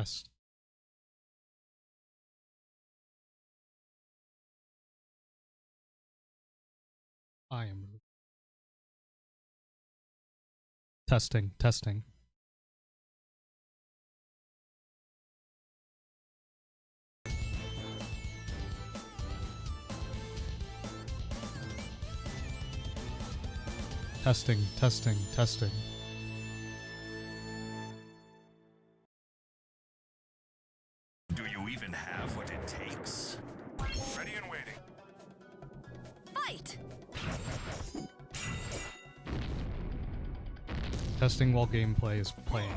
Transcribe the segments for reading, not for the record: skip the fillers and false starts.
Yes. I am testing, testing. Testing, testing, testing. Do you even have what it takes? Ready and waiting. Fight! Testing while gameplay is playing.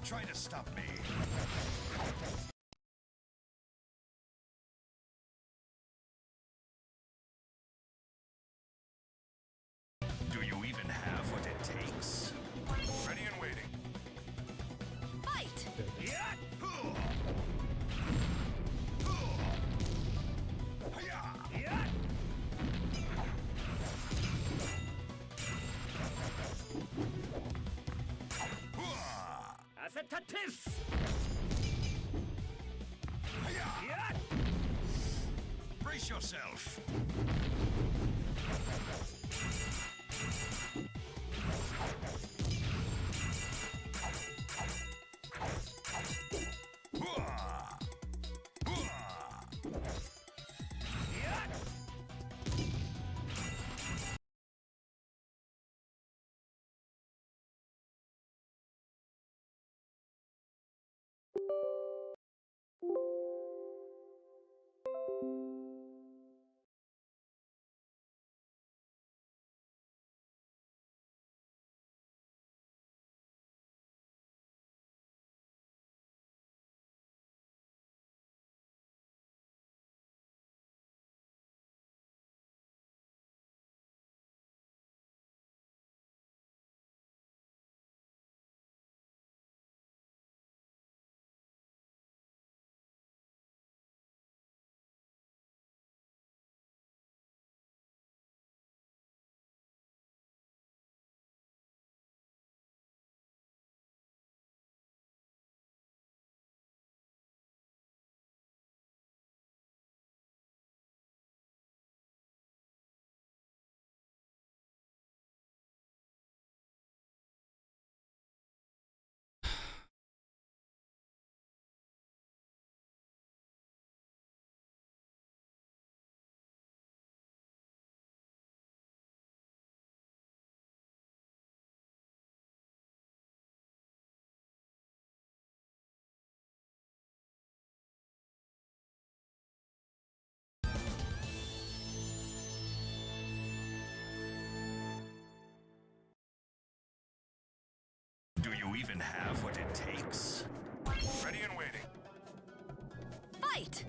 Try to stop me. Do you even have what it takes? Ready and waiting. Fight! Brace yourself. Do you even have what it takes? Ready and waiting. Fight!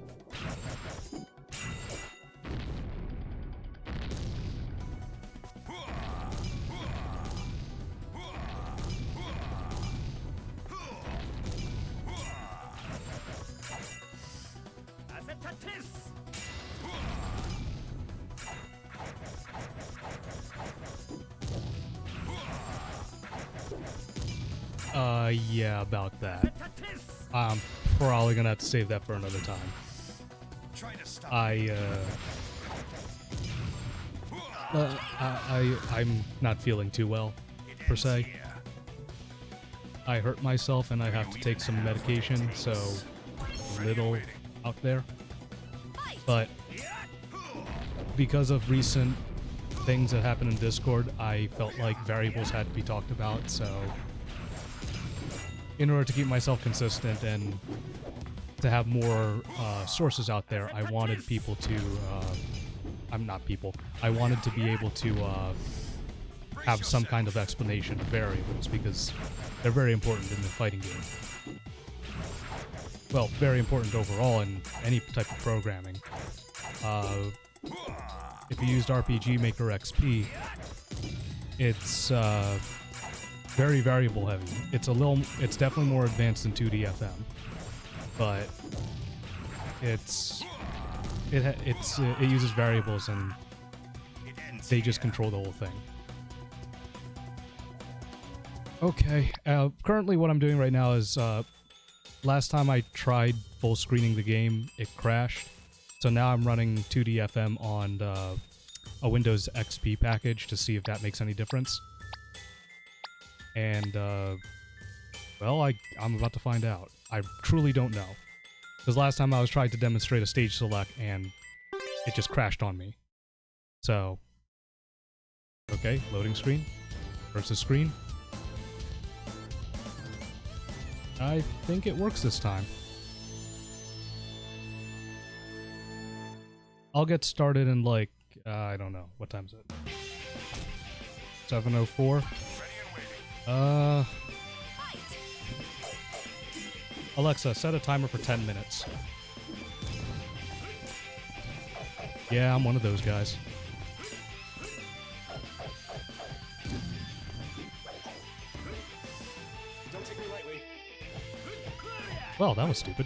Yeah, about that. I'm probably gonna have to save that for another time. Try to stop. I'm not feeling too well, per se. Here. I hurt myself and I have to take some medication, so a little out there. But because of recent things that happened in Discord, I felt like variables had to be talked about, so in order to keep myself consistent and to have more sources out there, I wanted people to, I wanted to be able to have some kind of explanation of variables, because they're very important in the fighting game. Well, very important overall in any type of programming. if you used RPG Maker XP, it's very variable heavy. It's definitely more advanced than 2D FM, but it uses variables and they just control the whole thing. Okay, currently what I'm doing right now is, last time I tried full screening the game, it crashed. So now I'm running 2D FM on a Windows XP package to see if that makes any difference. And, well, I'm about to find out. I truly don't know. Because last time I was trying to demonstrate a stage select and it just crashed on me. So, okay, loading screen versus screen. I think it works this time. I'll get started in like, I don't know. What time is it? 7:04. Alexa, set a timer for 10 minutes. Yeah, I'm one of those guys. Don't take me lightly. Well, that was stupid.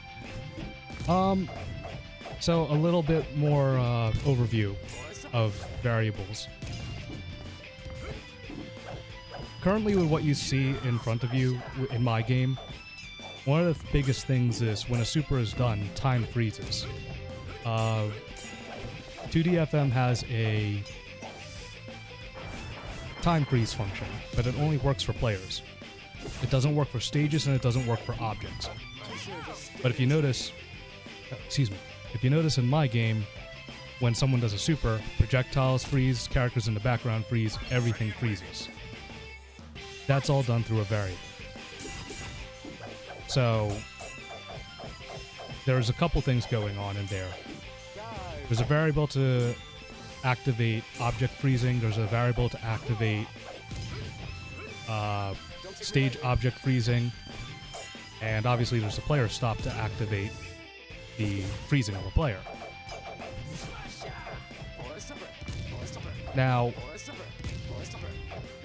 So a little bit more overview of variables. Currently with what you see in front of you in my game, one of the biggest things is when a super is done, time freezes. 2D-FM has a time freeze function, but it only works for players. It doesn't work for stages and it doesn't work for objects. But if you notice, if you notice in my game, when someone does a super, projectiles freeze, characters in the background freeze, everything freezes. That's all done through a variable. So, there's a couple things going on in there. There's a variable to activate object freezing, there's a variable to activate stage object freezing, and obviously there's a player stop to activate the freezing of a player. Now,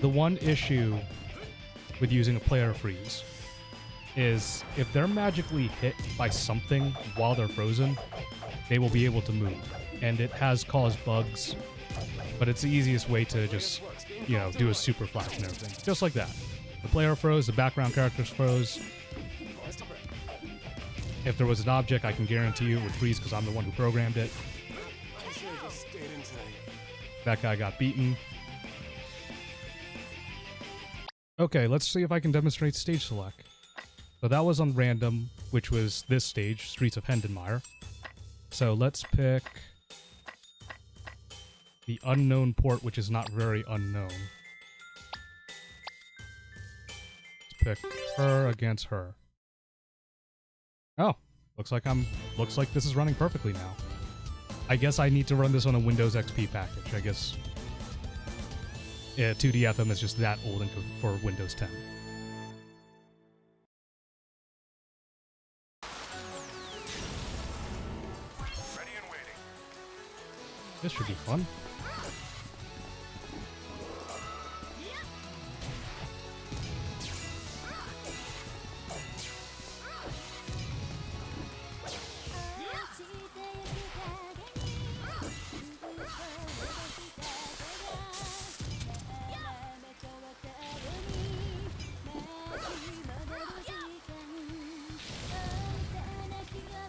the one issue with using a player freeze is if they're magically hit by something while they're frozen, they will be able to move. And it has caused bugs, but it's the easiest way to just, you know, do a super flash and everything. Just like that. The player froze, the background characters froze. If there was an object, I can guarantee you it would freeze because I'm the one who programmed it. That guy got beaten. Okay, let's see if I can demonstrate stage select. So that was on random, which was this stage, Streets of Hendenmeyer. So let's pick the unknown port, which is not very unknown. Let's pick her against her. Oh, looks like this is running perfectly now. I guess I need to run this on a Windows XP package. I guess 2D-FM is just that old for Windows 10. Ready and waiting. This should be fun.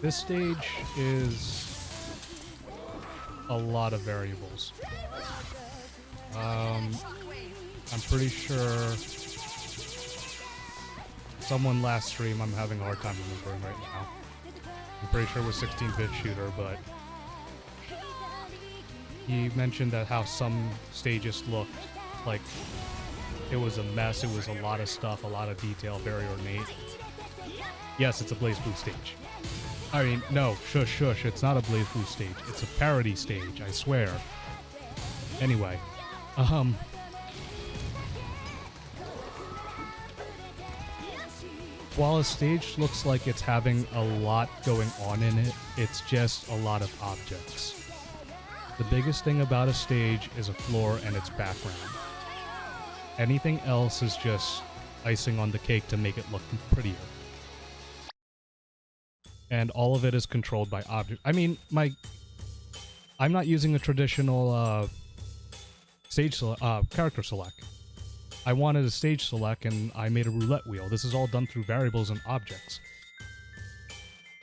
This stage is a lot of variables. I'm pretty sure someone last stream, I'm having a hard time remembering right now. I'm pretty sure it was 16-bit shooter, but he mentioned that how some stages looked like it was a mess, it was a lot of stuff, a lot of detail, very ornate. Yes, it's a Blaze Blue stage. I mean, no, shush, it's not a Blaze Blue stage. It's a parody stage, I swear. Anyway, while a stage looks like it's having a lot going on in it, it's just a lot of objects. The biggest thing about a stage is a floor and its background. Anything else is just icing on the cake to make it look prettier. And all of it is controlled by object. I mean, I'm not using a traditional character select. I wanted a stage select and I made a roulette wheel. This is all done through variables and objects.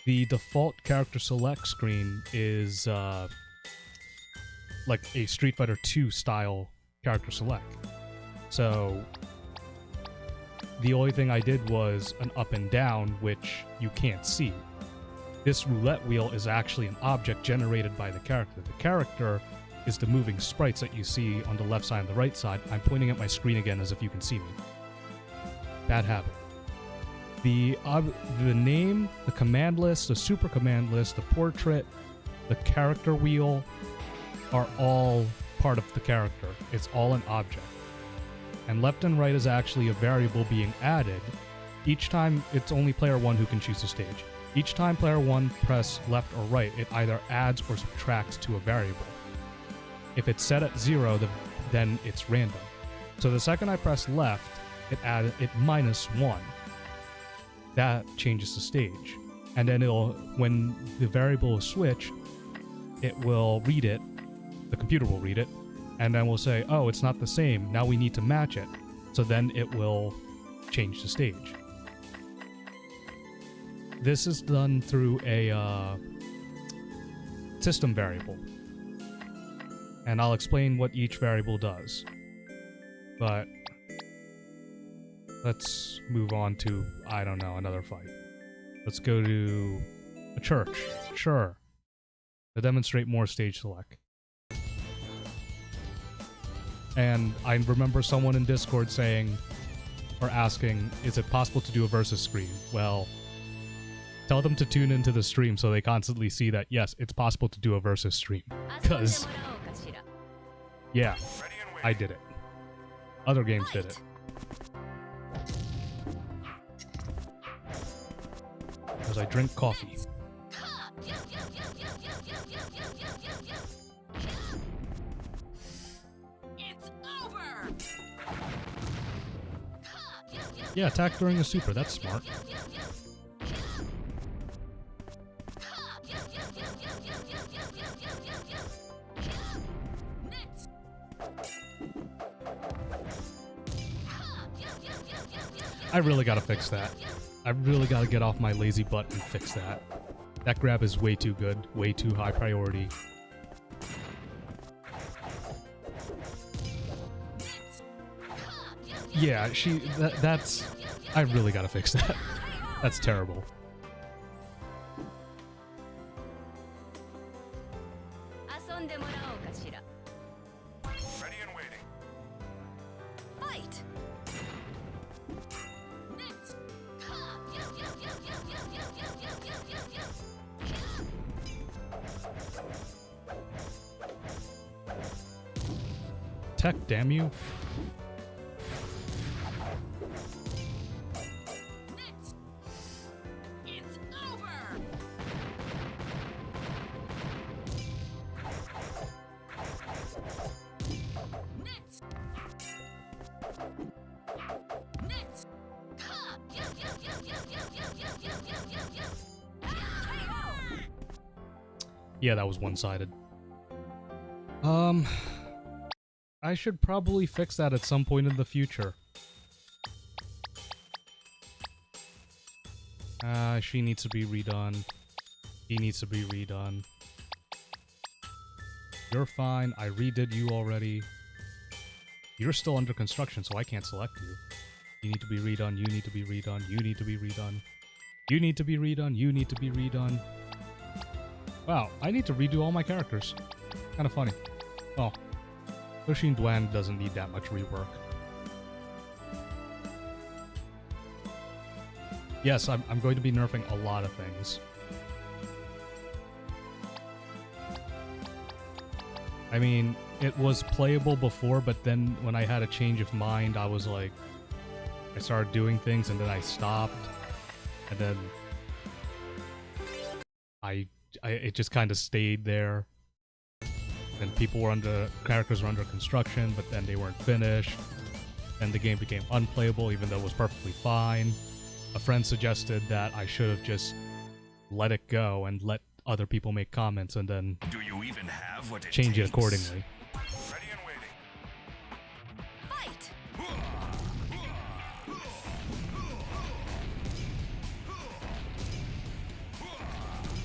The default character select screen is like a Street Fighter 2 style character select. So the only thing I did was an up and down, which you can't see. This roulette wheel is actually an object generated by the character. The character is the moving sprites that you see on the left side and the right side. I'm pointing at my screen again as if you can see me. Bad habit. The name, the command list, the super command list, the portrait, the character wheel are all part of the character. It's all an object. And left and right is actually a variable being added. Each time, it's only player 1 who can choose the stage. Each time player 1 press left or right, it either adds or subtracts to a variable. If it's set at 0, then it's random. So the second I press left, it -1. That changes the stage. And then when the variable is switched, it will read it, the computer will read it, and then we'll say, oh, it's not the same, now we need to match it. So then it will change the stage. This is done through a system variable. And I'll explain what each variable does. But let's move on to, I don't know, another fight. Let's go to a church. Sure. To demonstrate more stage select. And I remember someone in Discord saying, or asking, is it possible to do a versus screen? Well, tell them to tune into the stream so they constantly see that, yes, it's possible to do a versus stream. Because, yeah, I did it. Other games did it. As I drink coffee. Yeah, attack during a super, that's smart. I really gotta fix that. I really gotta get off my lazy butt and fix that. That grab is way too good, way too high priority. Yeah, that's... I really gotta fix that. That's terrible. Ready and waiting. Fight! Tech, damn you. It's over! Yeah, that was one-sided. I should probably fix that at some point in the future. She needs to be redone. He needs to be redone. You're fine. I redid you already. You're still under construction, so I can't select you. You need to be redone. You need to be redone. You need to be redone. You need to be redone. You need to be redone. Wow, I need to redo all my characters. Kind of funny. Oh. Pushing Duan doesn't need that much rework. Yes, I'm going to be nerfing a lot of things. I mean, it was playable before, but then when I had a change of mind, I was like... I started doing things, and then I stopped. And then... it just kind of stayed there. and characters were under construction, but then they weren't finished, and the game became unplayable even though it was perfectly fine. A friend suggested that I should have just let it go and let other people make comments and then Do you even have what it change it takes? accordingly. Ready and waiting. Fight!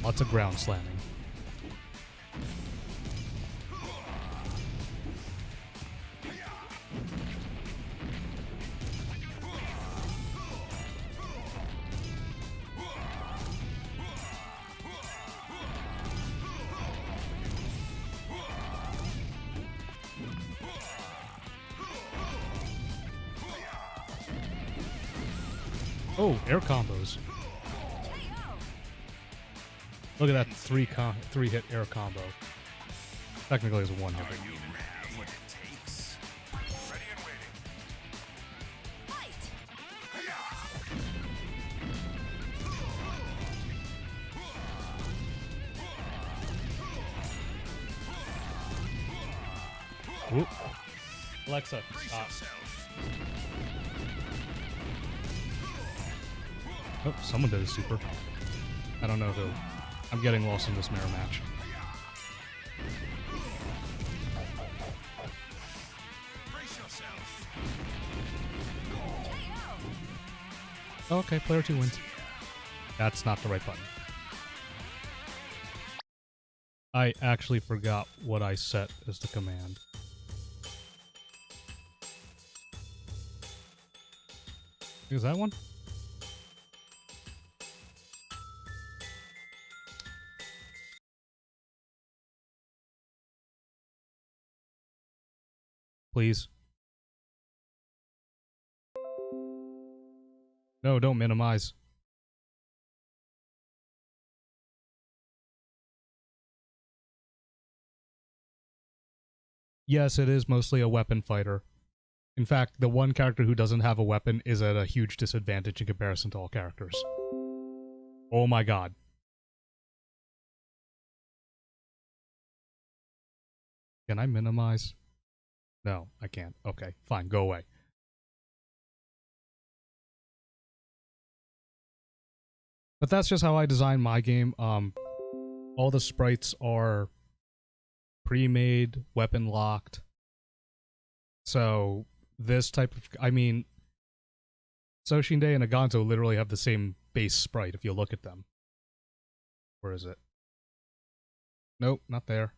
Lots of ground slamming. Oh, air combos. Look at that three-hit air combo. Technically, it's a one-hit. Do you even have what it takes? Ready and waiting. Fight! Whoop. Alexa, Brace stop. yourself. Oh, someone did a super. I don't know who. I'm getting lost in this mirror match. Brace yourself. KO! Okay, player 2 wins. That's not the right button. I actually forgot what I set as the command. Is that one? Please. No, don't minimize. Yes, it is mostly a weapon fighter. In fact, the one character who doesn't have a weapon is at a huge disadvantage in comparison to all characters. Oh my god. Can I minimize? No, I can't. Okay, fine, go away. But that's just how I design my game. All the sprites are pre-made, weapon locked. So this type of, I mean, Soshinde and Aganto literally have the same base sprite if you look at them. Where is it? Nope, not there.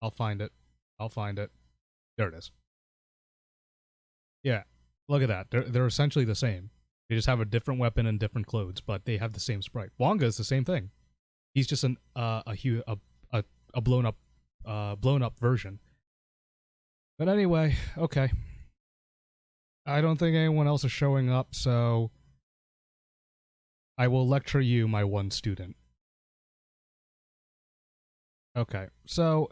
I'll find it. I'll find it. There it is. Yeah, look at that. They're essentially the same. They just have a different weapon and different clothes, but they have the same sprite. Wonga is the same thing. He's just a blown up version. But anyway, okay. I don't think anyone else is showing up, so I will lecture you, my one student. Okay, so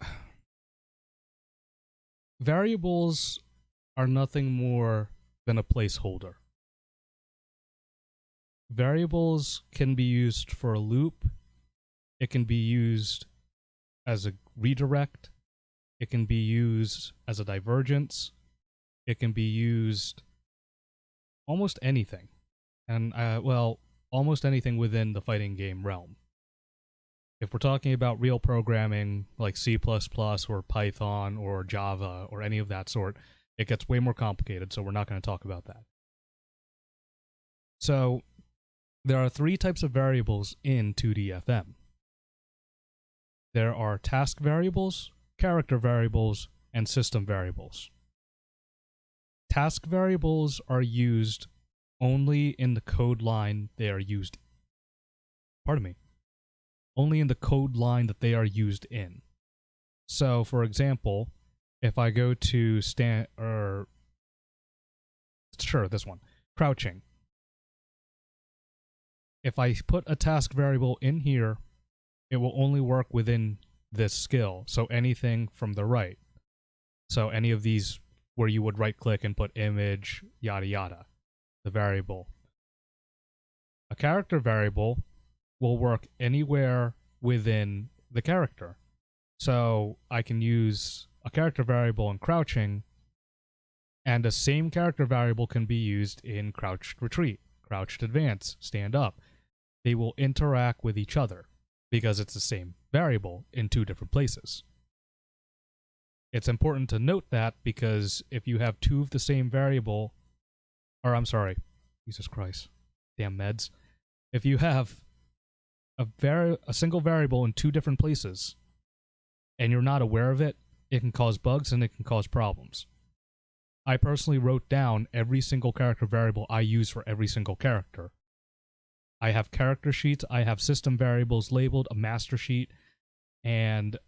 variables are nothing more than a placeholder. Variables can be used for a loop. It can be used as a redirect. It can be used as a divergence. It can be used almost anything. And, well, almost anything within the fighting game realm. If we're talking about real programming like C++ or Python or Java or any of that sort, it gets way more complicated, so we're not going to talk about that. So, there are three types of variables in 2D-FM. There are task variables, character variables, and system variables. Task variables are used only in the code line they are used. Pardon me. Only in the code line that they are used in. So, for example, if I go to this one, crouching. If I put a task variable in here, it will only work within this skill. So anything from the right. So any of these where you would right click and put image, yada yada, the variable. A character variable will work anywhere within the character. So I can use a character variable in crouching, and the same character variable can be used in crouched retreat, crouched advance, stand up. They will interact with each other because it's the same variable in two different places. It's important to note that because if you have two of the same variable, or I'm sorry, Jesus Christ, damn meds. If you have a single variable in two different places and you're not aware of it, it can cause bugs and it can cause problems. I personally wrote down every single character variable I use for every single character. I have character sheets, I have system variables labeled, a master sheet, and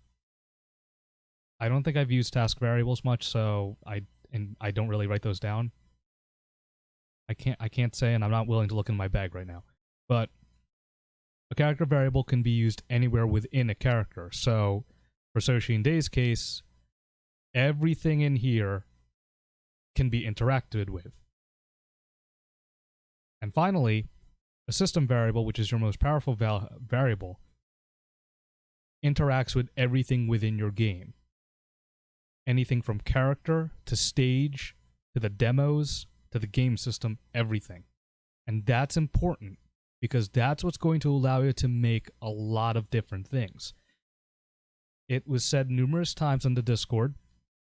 I don't think I've used task variables much, so I don't really write those down. I can't say, and I'm not willing to look in my bag right now. But a character variable can be used anywhere within a character. So for Soshi and Day's case, everything in here can be interacted with. And finally, a system variable, which is your most powerful variable, interacts with everything within your game. Anything from character to stage to the demos to the game system, everything. And that's important because that's what's going to allow you to make a lot of different things. It was said numerous times on the Discord,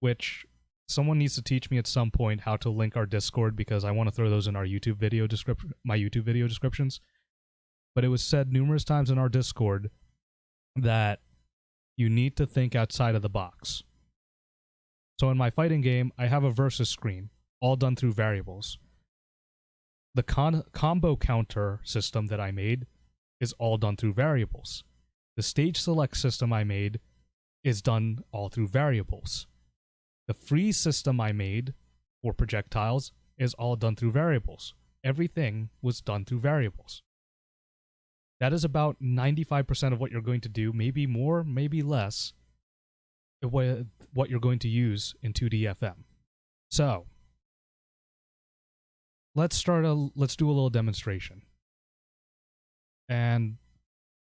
which someone needs to teach me at some point how to link our Discord because I want to throw those in our YouTube video description, my YouTube video descriptions. But it was said numerous times in our Discord that you need to think outside of the box. So in my fighting game, I have a versus screen, all done through variables. The combo counter system that I made is all done through variables. The stage select system I made is done all through variables. The freeze system I made for projectiles is all done through variables. Everything was done through variables. That is about 95% of what you're going to do, maybe more, maybe less, what you're going to use in 2D FM. So, let's do a little demonstration. And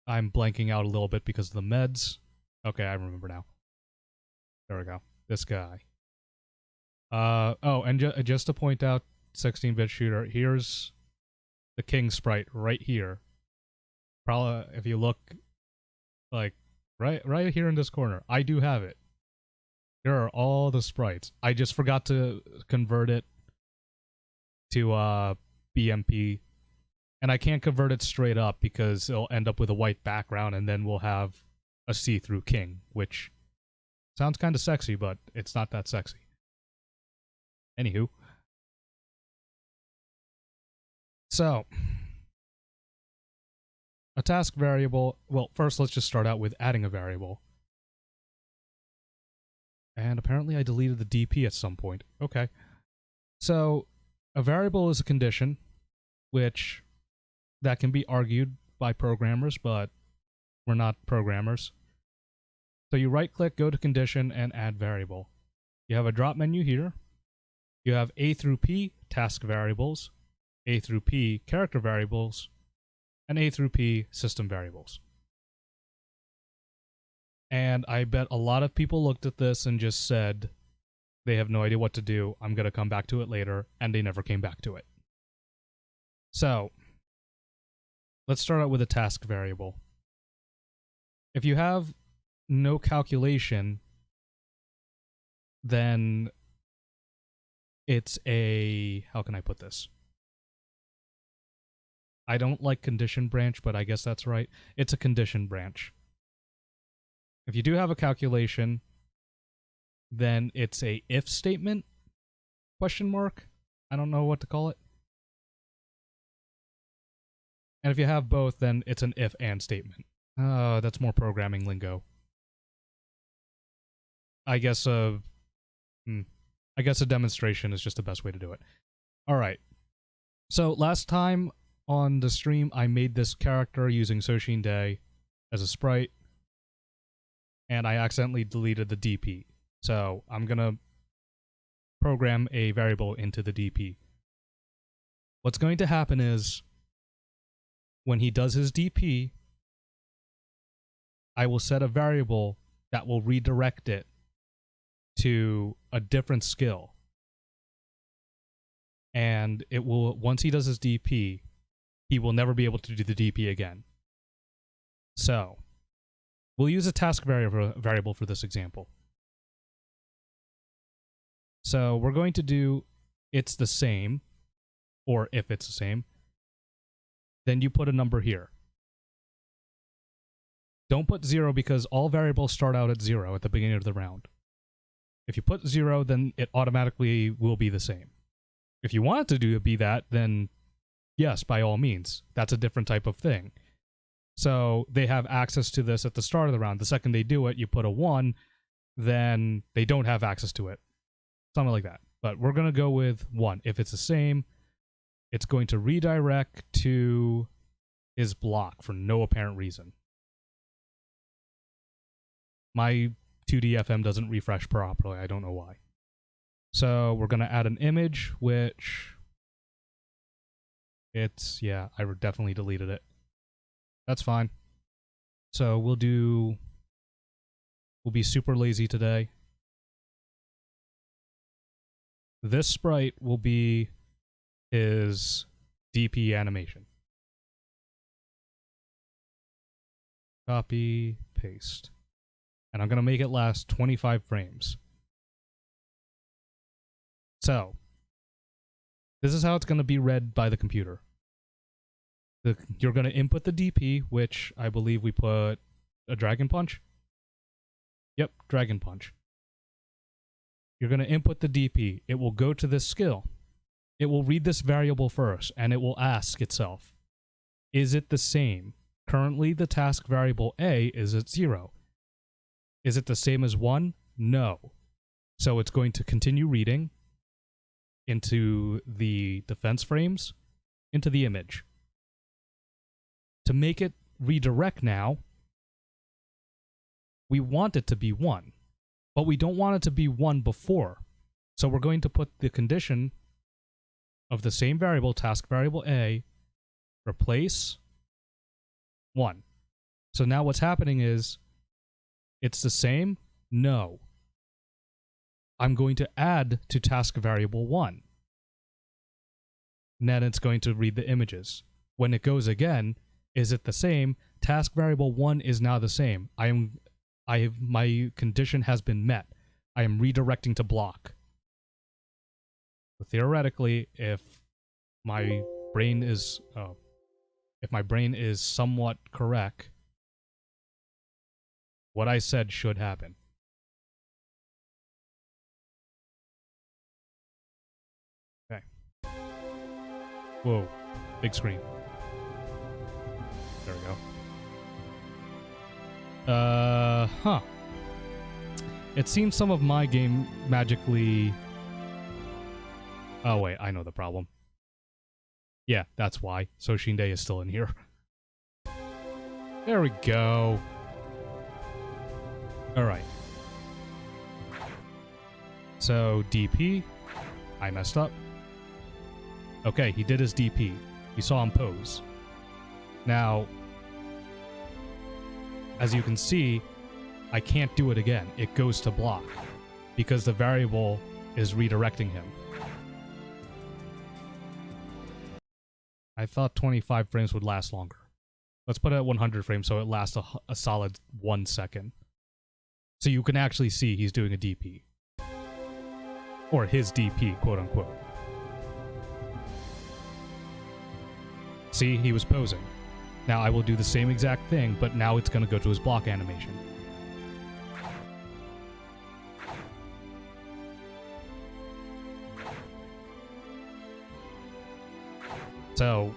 I'm blanking out a little bit because of the meds. Okay, I remember now. There we go. This guy. Oh, and just to point out, 16-bit shooter, here's the king sprite right here. Probably, if you look, like, right here in this corner, I do have it. Here are all the sprites. I just forgot to convert it to BMP, and I can't convert it straight up because it'll end up with a white background, and then we'll have a see-through king, which sounds kind of sexy, but it's not that sexy. Anywho. So, a task variable, well, first let's just start out with adding a variable. And apparently I deleted the DP at some point. Okay. So, a variable is a condition, which that can be argued by programmers, but we're not programmers. So you right-click, go to condition, and add variable. You have a drop menu here. You have A through P task variables, A through P character variables, and A through P system variables. And I bet a lot of people looked at this and just said they have no idea what to do. I'm going to come back to it later, and they never came back to it. So, let's start out with a task variable. If you have no calculation, then it's a... how can I put this? I don't like condition branch, but I guess that's right. It's a condition branch. If you do have a calculation, then it's a if statement? Question mark? I don't know what to call it. And if you have both, then it's an if and statement. That's more programming lingo. I guess a demonstration is just the best way to do it. Alright. So last time on the stream, I made this character using Soshin Day as a sprite, and I accidentally deleted the DP. So I'm gonna program a variable into the DP. What's going to happen is, when he does his DP, I will set a variable that will redirect it to a different skill. And it will, once he does his DP, he will never be able to do the DP again. So, we'll use a task variable for this example. So, we're going to do it's the same, or if it's the same, then you put a number here. Don't put 0 because all variables start out at 0 at the beginning of the round. If you put 0, then it automatically will be the same. If you want it to be that, then yes, by all means. That's a different type of thing. So they have access to this at the start of the round. The second they do it, you put a 1, then they don't have access to it. Something like that. But we're going to go with 1. If it's the same, it's going to redirect to his block for no apparent reason. My 2D FM doesn't refresh properly. I don't know why. So we're going to add an image, which it's, yeah, I definitely deleted it. That's fine. So we'll be super lazy today. This sprite will be his DP animation. Copy, paste. And I'm going to make it last 25 frames. So, this is how it's going to be read by the computer. You're going to input the DP, which I believe we put a Dragon Punch. Yep, Dragon Punch. You're going to input the DP. It will go to this skill. It will read this variable first, and it will ask itself, is it the same? Currently, the task variable A is at 0. Is it the same as 1? No. So it's going to continue reading into the defense frames, into the image. To make it redirect now, we want it to be 1, but we don't want it to be 1 before. So we're going to put the condition of the same variable, task variable A, replace 1. So now what's happening is, it's the same? No. I'm going to add to task variable 1. And then it's going to read the images. When it goes again, is it the same? Task variable 1 is now the same. My condition has been met. I am redirecting to block. So theoretically, if my brain is somewhat correct, what I said should happen. Okay. Whoa. Big screen. There we go. Huh. It seems some of my game magically... Oh, wait. I know the problem. Yeah, that's why. Soshinde is still in here. There we go. Alright. So, DP. I messed up. Okay, he did his DP. You saw him pose. Now, as you can see, I can't do it again. It goes to block because the variable is redirecting him. I thought 25 frames would last longer. Let's put it at 100 frames so it lasts a solid 1 second. So you can actually see he's doing a DP. Or his DP, quote unquote. See, he was posing. Now I will do the same exact thing, but now it's going to go to his block animation. So,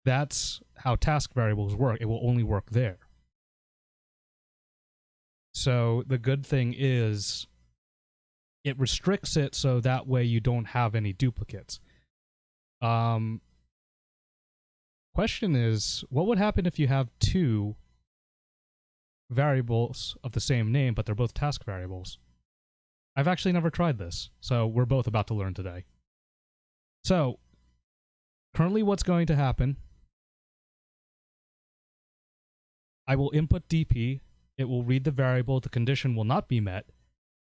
that's how task variables work. It will only work there. So, the good thing is, it restricts it so that way you don't have any duplicates. Question is, what would happen if you have two variables of the same name, but they're both task variables? I've actually never tried this, so we're both about to learn today. So, currently what's going to happen, I will input DP, it will read the variable, the condition will not be met.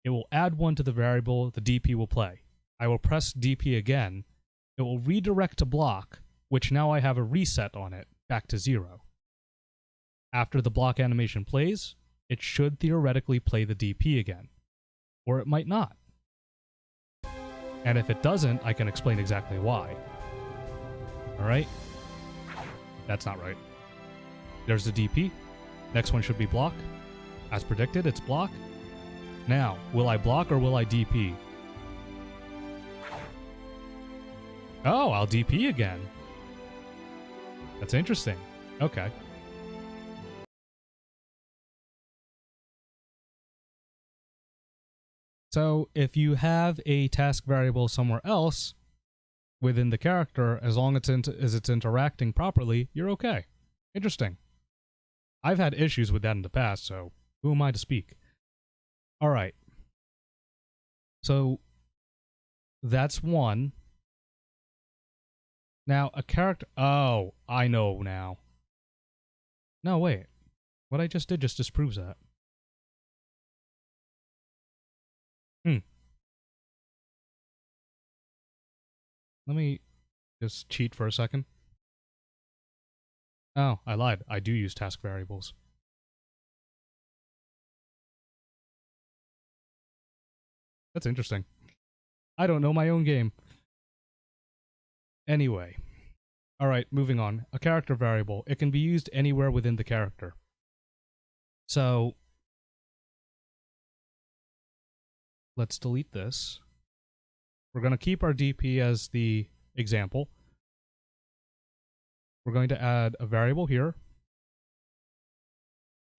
It will add 1 to the variable, the DP will play. I will press DP again. It will redirect to block, which now I have a reset on it, back to 0. After the block animation plays, it should theoretically play the DP again. Or it might not. And if it doesn't, I can explain exactly why. Alright? That's not right. There's the DP. Next one should be block. As predicted, it's block. Now, will I block or will I DP? Oh, I'll DP again. That's interesting. Okay. So, if you have a task variable somewhere else within the character, as long as it's interacting properly, you're okay. Interesting. I've had issues with that in the past, so who am I to speak? Alright. So, that's one. Now, a character... Oh, I know now. No, wait. What I just did just disproves that. Let me just cheat for a second. Oh, I lied. I do use task variables. That's interesting. I don't know my own game. Anyway. Alright, moving on. A character variable. It can be used anywhere within the character. So, let's delete this. We're going to keep our DP as the example. We're going to add a variable here.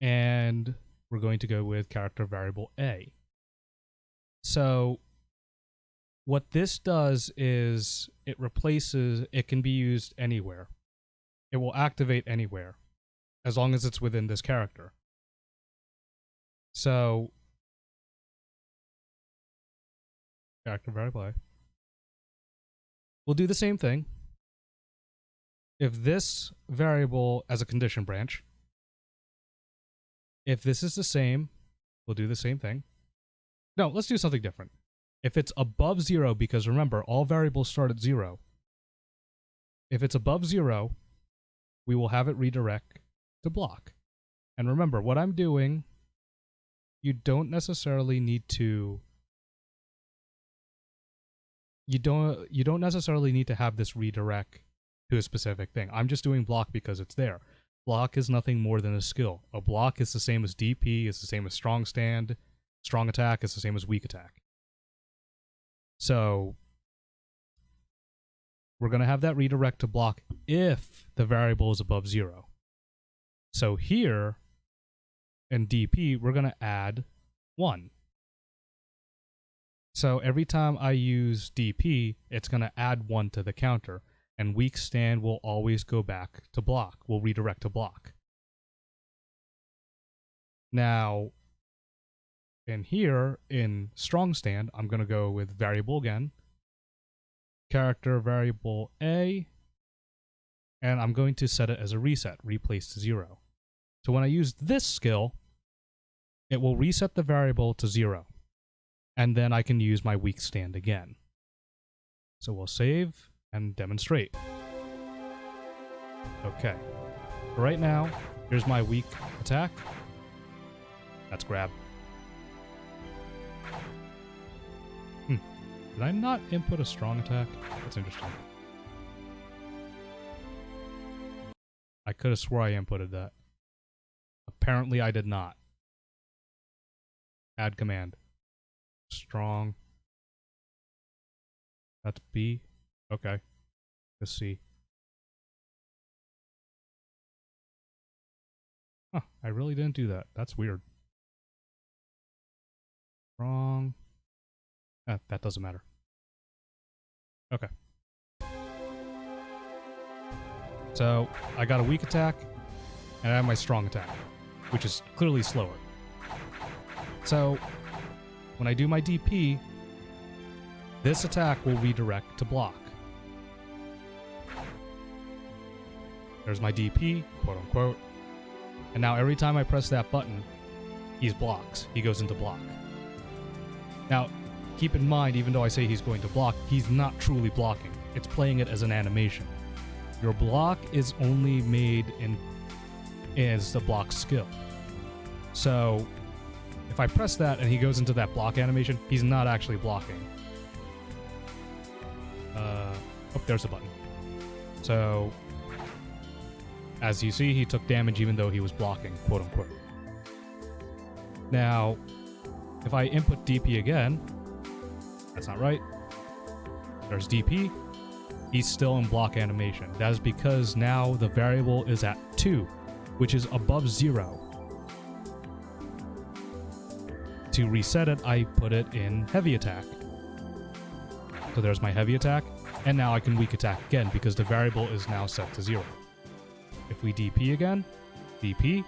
And we're going to go with character variable A. So, what this does is it replaces, it can be used anywhere. It will activate anywhere, as long as it's within this character. So, character variable A. We'll do the same thing. If this variable as a condition branch, if this is the same, we'll do the same thing. No, let's do something different. If it's above 0, because remember, all variables start at 0. If it's above 0, we will have it redirect to block. And remember, what I'm doing, you don't necessarily need to... You don't necessarily need to have this redirect to a specific thing. I'm just doing block because it's there. Block is nothing more than a skill. A block is the same as DP, is the same as strong stand. Strong attack is the same as weak attack. So, we're going to have that redirect to block if the variable is above 0. So here, in DP, we're going to add 1. So every time I use DP, it's going to add 1 to the counter, and weak stand will always go back to block, will redirect to block. Now, in here, in strong stand, I'm going to go with variable again, character variable A, and I'm going to set it as a reset, replace to 0. So when I use this skill, it will reset the variable to 0. And then I can use my weak stand again. So we'll save and demonstrate. Okay. For right now, here's my weak attack. That's grab. Did I not input a strong attack? That's interesting. I could have swore I inputted that. Apparently I did not. Add command. Strong. That's B. Okay. Let's see. Huh, I really didn't do that. That's weird. Strong. That doesn't matter. Okay. So, I got a weak attack, and I have my strong attack, which is clearly slower. So, when I do my DP, this attack will redirect to block. There's my DP, quote unquote. And now every time I press that button, he's blocks. He goes into block. Now, keep in mind, even though I say he's going to block, he's not truly blocking. It's playing it as an animation. Your block is only made as the block skill. So, if I press that and he goes into that block animation, he's not actually blocking. Oh, there's a button. So, as you see, he took damage even though he was blocking, quote unquote. Now, if I input DP again, that's not right. There's DP. He's still in block animation. That is because now the variable is at 2, which is above 0. To reset it, I put it in heavy attack. So there's my heavy attack, and now I can weak attack again because the variable is now set to 0. If we DP again, DP,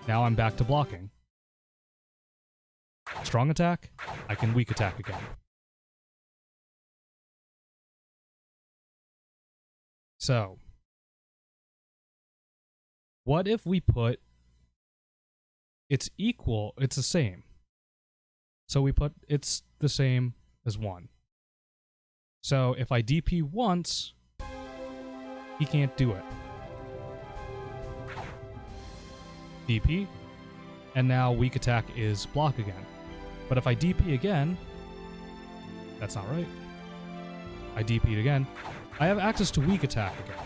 now I'm back to blocking. Strong attack, I can weak attack again. So, what if we put it's equal, it's the same. So we put it's the same as 1. So if I DP once, he can't do it. DP, and now weak attack is block again. But if I DP again, that's not right. I DP'd again, I have access to weak attack again.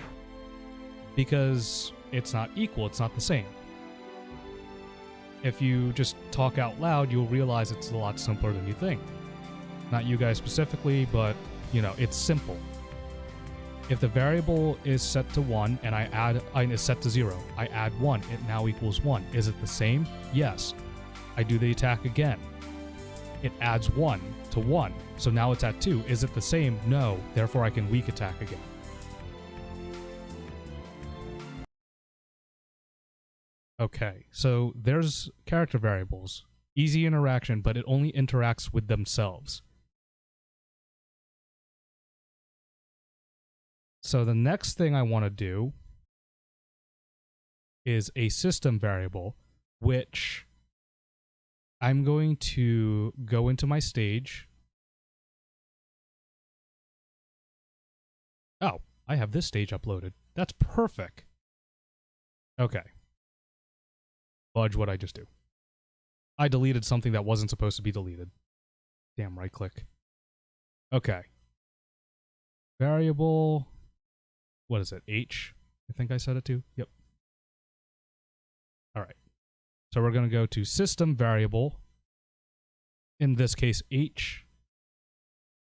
Because it's not equal, it's not the same. If you just talk out loud, you'll realize it's a lot simpler than you think. Not you guys specifically, but, you know, it's simple. If the variable is set to 1 and is set to 0, I add 1, it now equals 1. Is it the same? Yes. I do the attack again. It adds 1 to 1, so now it's at 2. Is it the same? No. Therefore, I can weak attack again. Okay, so there's character variables. Easy interaction, but it only interacts with themselves. So the next thing I want to do is a system variable, which I'm going to go into my stage. Oh, I have this stage uploaded. That's perfect. Okay. Fudge, what'd I just do? I deleted something that wasn't supposed to be deleted. Damn, right click. Okay. Variable. What is it? H? I think I set it to. Yep. All right. So we're going to go to system variable. In this case, H.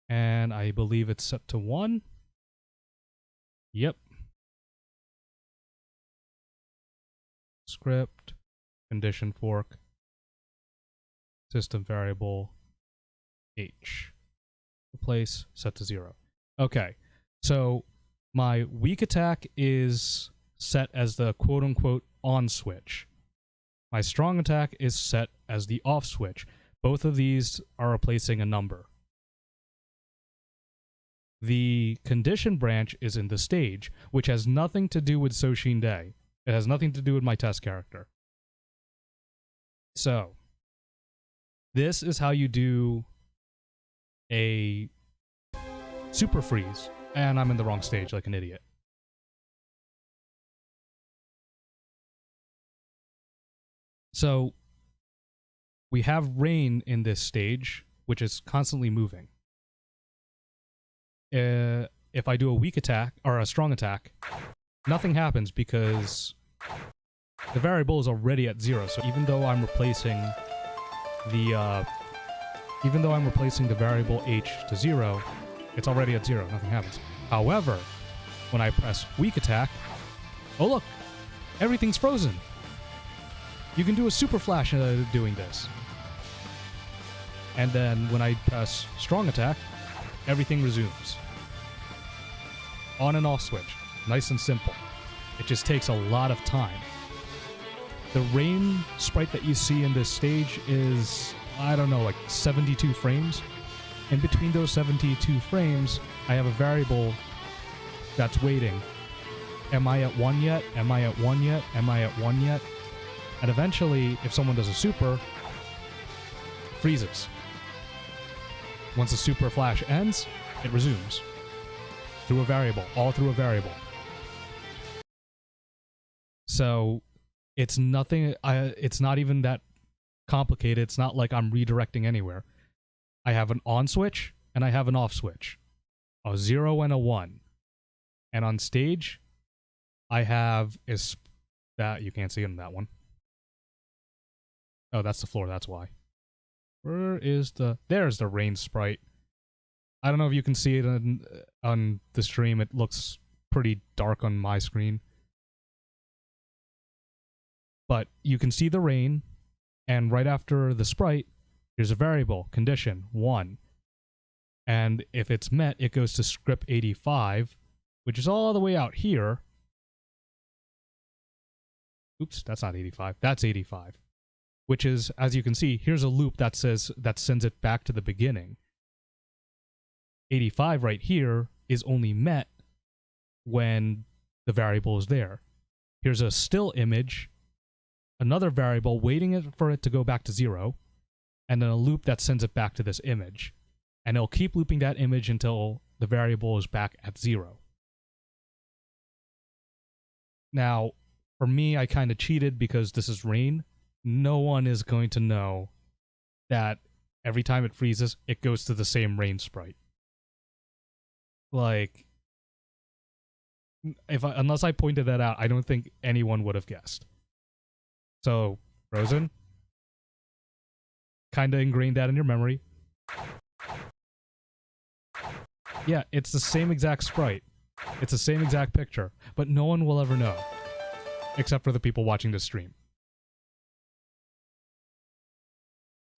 And I believe it's set to 1. Yep. Script. Condition fork. System variable. H. Replace. Set to 0. Okay. So my weak attack is set as the quote-unquote on switch. My strong attack is set as the off switch. Both of these are replacing a number. The condition branch is in the stage, which has nothing to do with Soshin Day. It has nothing to do with my test character. So, this is how you do a super freeze. And I'm in the wrong stage like an idiot. So, we have rain in this stage, which is constantly moving. If I do a weak attack, or a strong attack, nothing happens because the variable is already at 0. So even though I'm replacing the variable h to 0, it's already at 0. Nothing happens. However, when I press weak attack, oh look, everything's frozen. You can do a super flash doing this. And then when I press strong attack, everything resumes. On and off switch. Nice and simple. It just takes a lot of time. The rain sprite that you see in this stage is, I don't know, like 72 frames. In between those 72 frames, I have a variable that's waiting. Am I at 1 yet? Am I at 1 yet? Am I at 1 yet? And eventually, if someone does a super, freezes. Once the super flash ends, it resumes. Through a variable, all through a variable. So it's nothing, it's not even that complicated. It's not like I'm redirecting anywhere. I have an on switch and I have an off switch. A 0 and a 1. And on stage, I have is that you can't see it in that one. Oh, that's the floor, that's why. Where is there's the rain sprite. I don't know if you can see it on the stream. It looks pretty dark on my screen. But you can see the rain, and right after the sprite, here's a variable, condition, 1. And if it's met, it goes to script 85, which is all the way out here. Oops, that's not 85. That's 85. Which is, as you can see, here's a loop that sends it back to the beginning. 85 right here is only met when the variable is there. Here's a still image, another variable waiting for it to go back to 0, and then a loop that sends it back to this image. And it'll keep looping that image until the variable is back at 0. Now, for me, I kind of cheated because this is rain. No one is going to know that every time it freezes, it goes to the same rain sprite. Like, unless I pointed that out, I don't think anyone would have guessed. So, Frozen, kind of ingrained that in your memory. Yeah, it's the same exact sprite. It's the same exact picture, but no one will ever know, except for the people watching this stream.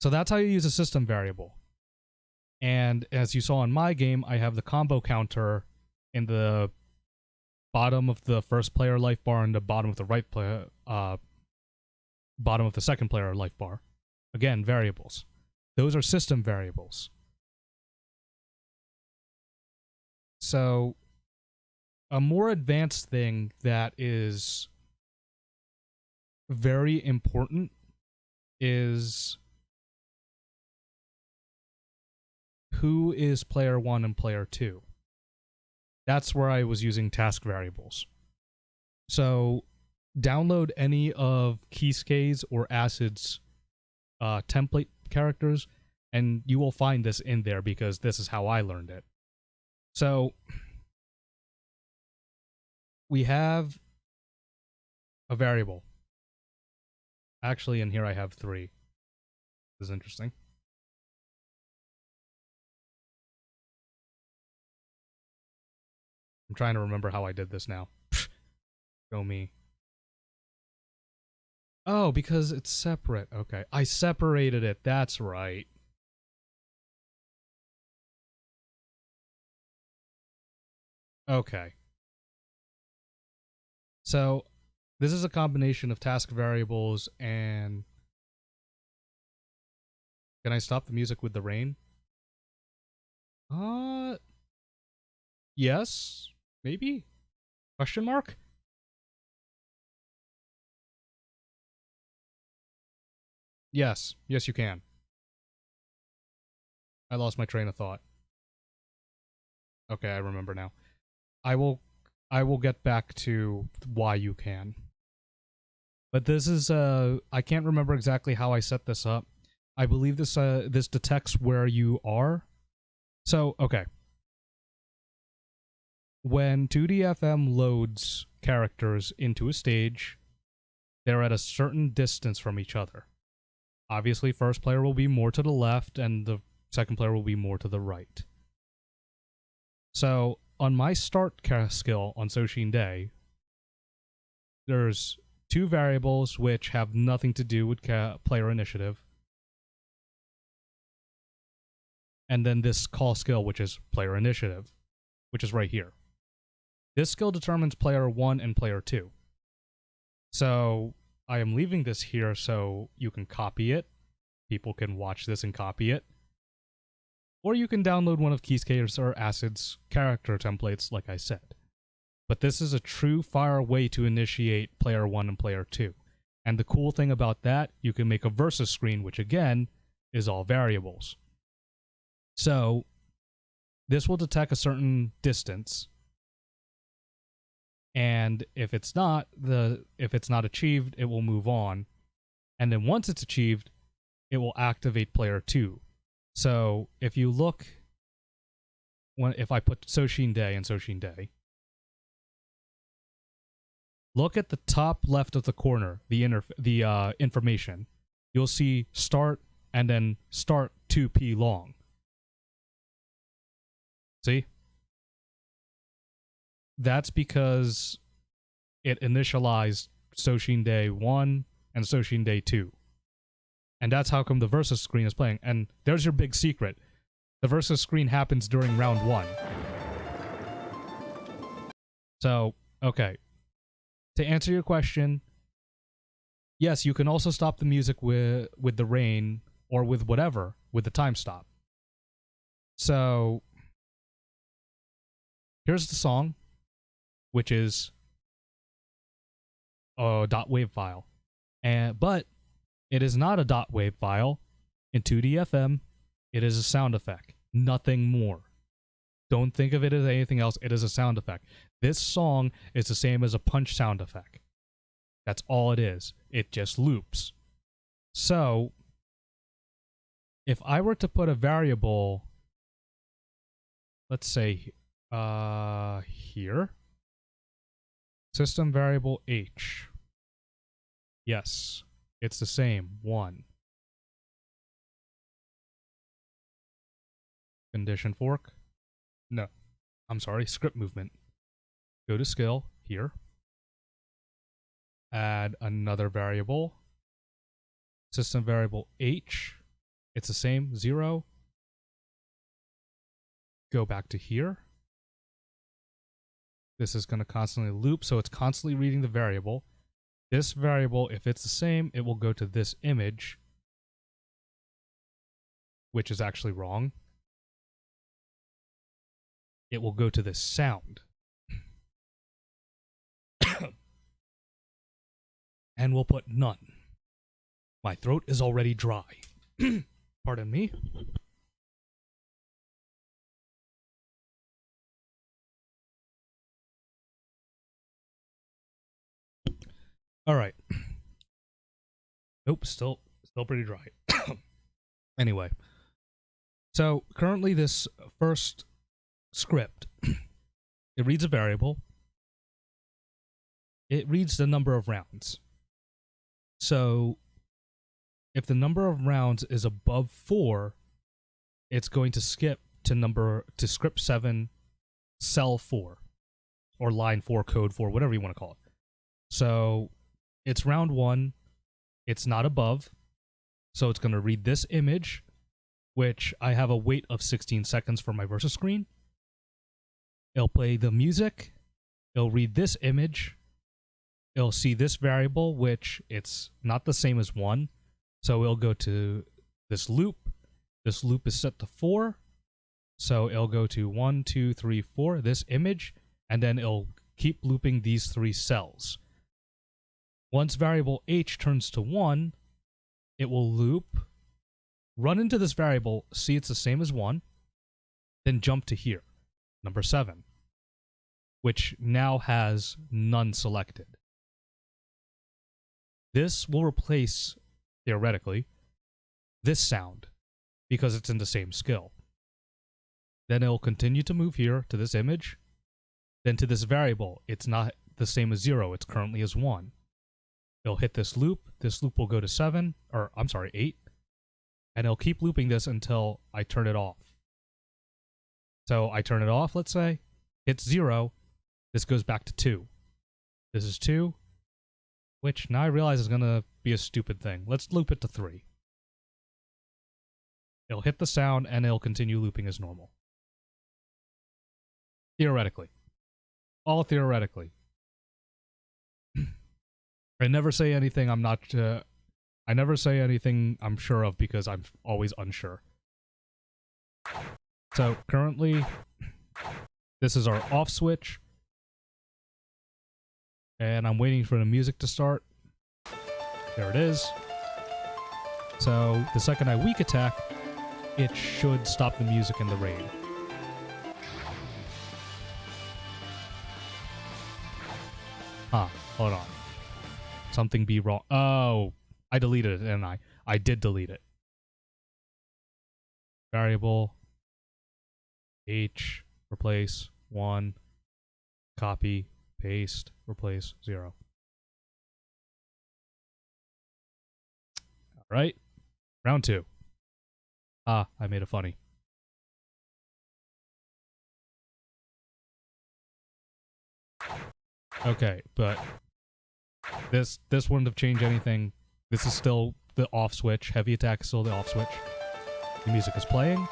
So that's how you use a system variable. And as you saw in my game, I have the combo counter in the bottom of the first player life bar and the bottom of the bottom of the second player life bar. Again, variables. Those are system variables. So a more advanced thing that is very important is who is player 1 and player 2. That's where I was using task variables. So download any of Kisuke's or Acid's template characters, and you will find this in there because this is how I learned it. So we have a variable. Actually, in here I have 3. This is interesting. I'm trying to remember how I did this now. Go me. Oh, because it's separate. Okay. I separated it. That's right. Okay. So, this is a combination of task variables and... Can I stop the music with the rain? Yes? Maybe? Question mark? Yes. Yes, you can. I lost my train of thought. Okay, I remember now. I will get back to why you can. But this is I can't remember exactly how I set this up. I believe this detects where you are. So, okay. When 2DFM loads characters into a stage, they're at a certain distance from each other. Obviously, first player will be more to the left, and the second player will be more to the right. So, on my start skill on Soshin Day, there's 2 variables which have nothing to do with player initiative. And then this call skill, which is player initiative, which is right here. This skill determines player 1 and player 2. So I am leaving this here so you can copy it. People can watch this and copy it. Or you can download one of Kisuke's or Acid's character templates, like I said. But this is a true fire way to initiate player 1 and player 2. And the cool thing about that, you can make a versus screen, which again is all variables. So this will detect a certain distance, and if it's not achieved, it will move on. And then once it's achieved, it will activate player 2. So if you look, if I put Soshin Day and Soshin Day, look at the top left of the corner, the information. You'll see start and then start 2p long. See? That's because it initialized Soshin Day 1 and Soshin Day 2. And that's how come the versus screen is playing. And there's your big secret. The versus screen happens during round 1. So, okay. To answer your question, yes, you can also stop the music with the rain or with whatever, with the time stop. So, here's the song, which is a .wav file. But it is not a .wav file. In 2D FM, it is a sound effect, nothing more. Don't think of it as anything else. It is a sound effect. This song is the same as a punch sound effect. That's all it is. It just loops. So, if I were to put a variable, let's say, here, system variable H. Yes, it's the same, 1. Condition fork. No, I'm sorry, script movement. Go to skill, here. Add another variable. System variable H. It's the same, 0. Go back to here. This is going to constantly loop, so it's constantly reading the variable. This variable, if it's the same, it will go to this image, which is actually wrong. It will go to this sound. And we'll put none. My throat is already dry. Pardon me. All right. Nope, still pretty dry. Anyway. So, currently this first script, it reads a variable. It reads the number of rounds. So, if the number of rounds is above 4, it's going to skip to script 7, cell 4, or line 4, code 4, whatever you want to call it. So, it's round 1. It's not above. So, it's going to read this image, which I have a wait of 16 seconds for my versus screen. It'll play the music. It'll read this image. It'll see this variable, which it's not the same as 1. So it'll go to this loop. This loop is set to 4. So it'll go to 1, 2, 3, 4, this image, and then it'll keep looping these 3 cells. Once variable H turns to 1, it will loop, run into this variable, see it's the same as 1, then jump to here, number 7, which now has none selected. This will replace, theoretically, this sound, because it's in the same skill. Then it'll continue to move here to this image, then to this variable. It's not the same as 0, it's currently as 1. It'll hit this loop will go to 7, or I'm sorry, 8, and it'll keep looping this until I turn it off. So I turn it off, let's say, hits 0, this goes back to 2. This is 2, which now I realize is going to be a stupid thing. Let's loop it to 3. It'll hit the sound, and it'll continue looping as normal. Theoretically. All theoretically. I never say anything I'm not... I never say anything I'm sure of because I'm always unsure. So, currently, this is our off switch. And I'm waiting for the music to start. There it is. So the second I weak attack, it should stop the music in the rain. Huh, hold on. Something be wrong. Oh, I deleted it, didn't I? I did delete it. Variable H, replace 1, copy, paste, replace 0. All right, round 2. Ah, I made a funny. Okay, but this wouldn't have changed anything. This is still the off switch. Heavy attack is still the off switch. The music is playing.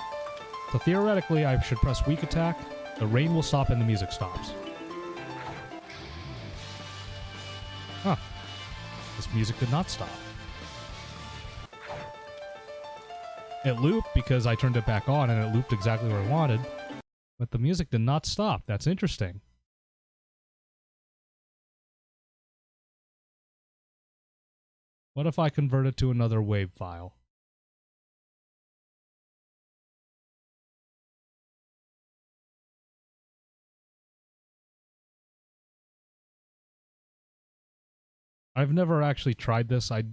So theoretically, I should press weak attack. The rain will stop and the music stops. Huh. This music did not stop. It looped because I turned it back on and it looped exactly where I wanted. But the music did not stop. That's interesting. What if I convert it to another WAV file? I've never actually tried this. I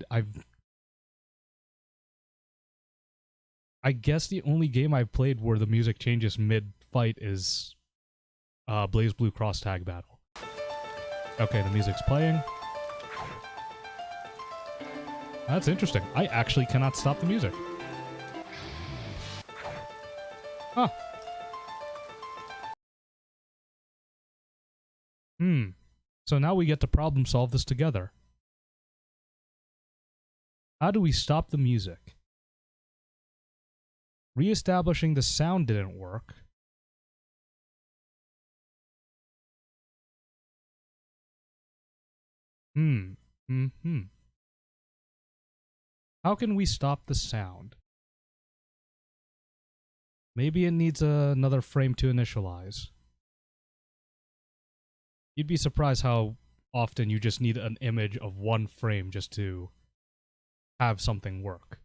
guess the only game I've played where the music changes mid-fight is Blaze Blue Cross Tag Battle. Okay, the music's playing. That's interesting. I actually cannot stop the music. Huh. So now we get to problem solve this together. How do we stop the music? Reestablishing the sound didn't work. How can we stop the sound? Maybe it needs another frame to initialize. You'd be surprised how often you just need an image of one frame just to have something work.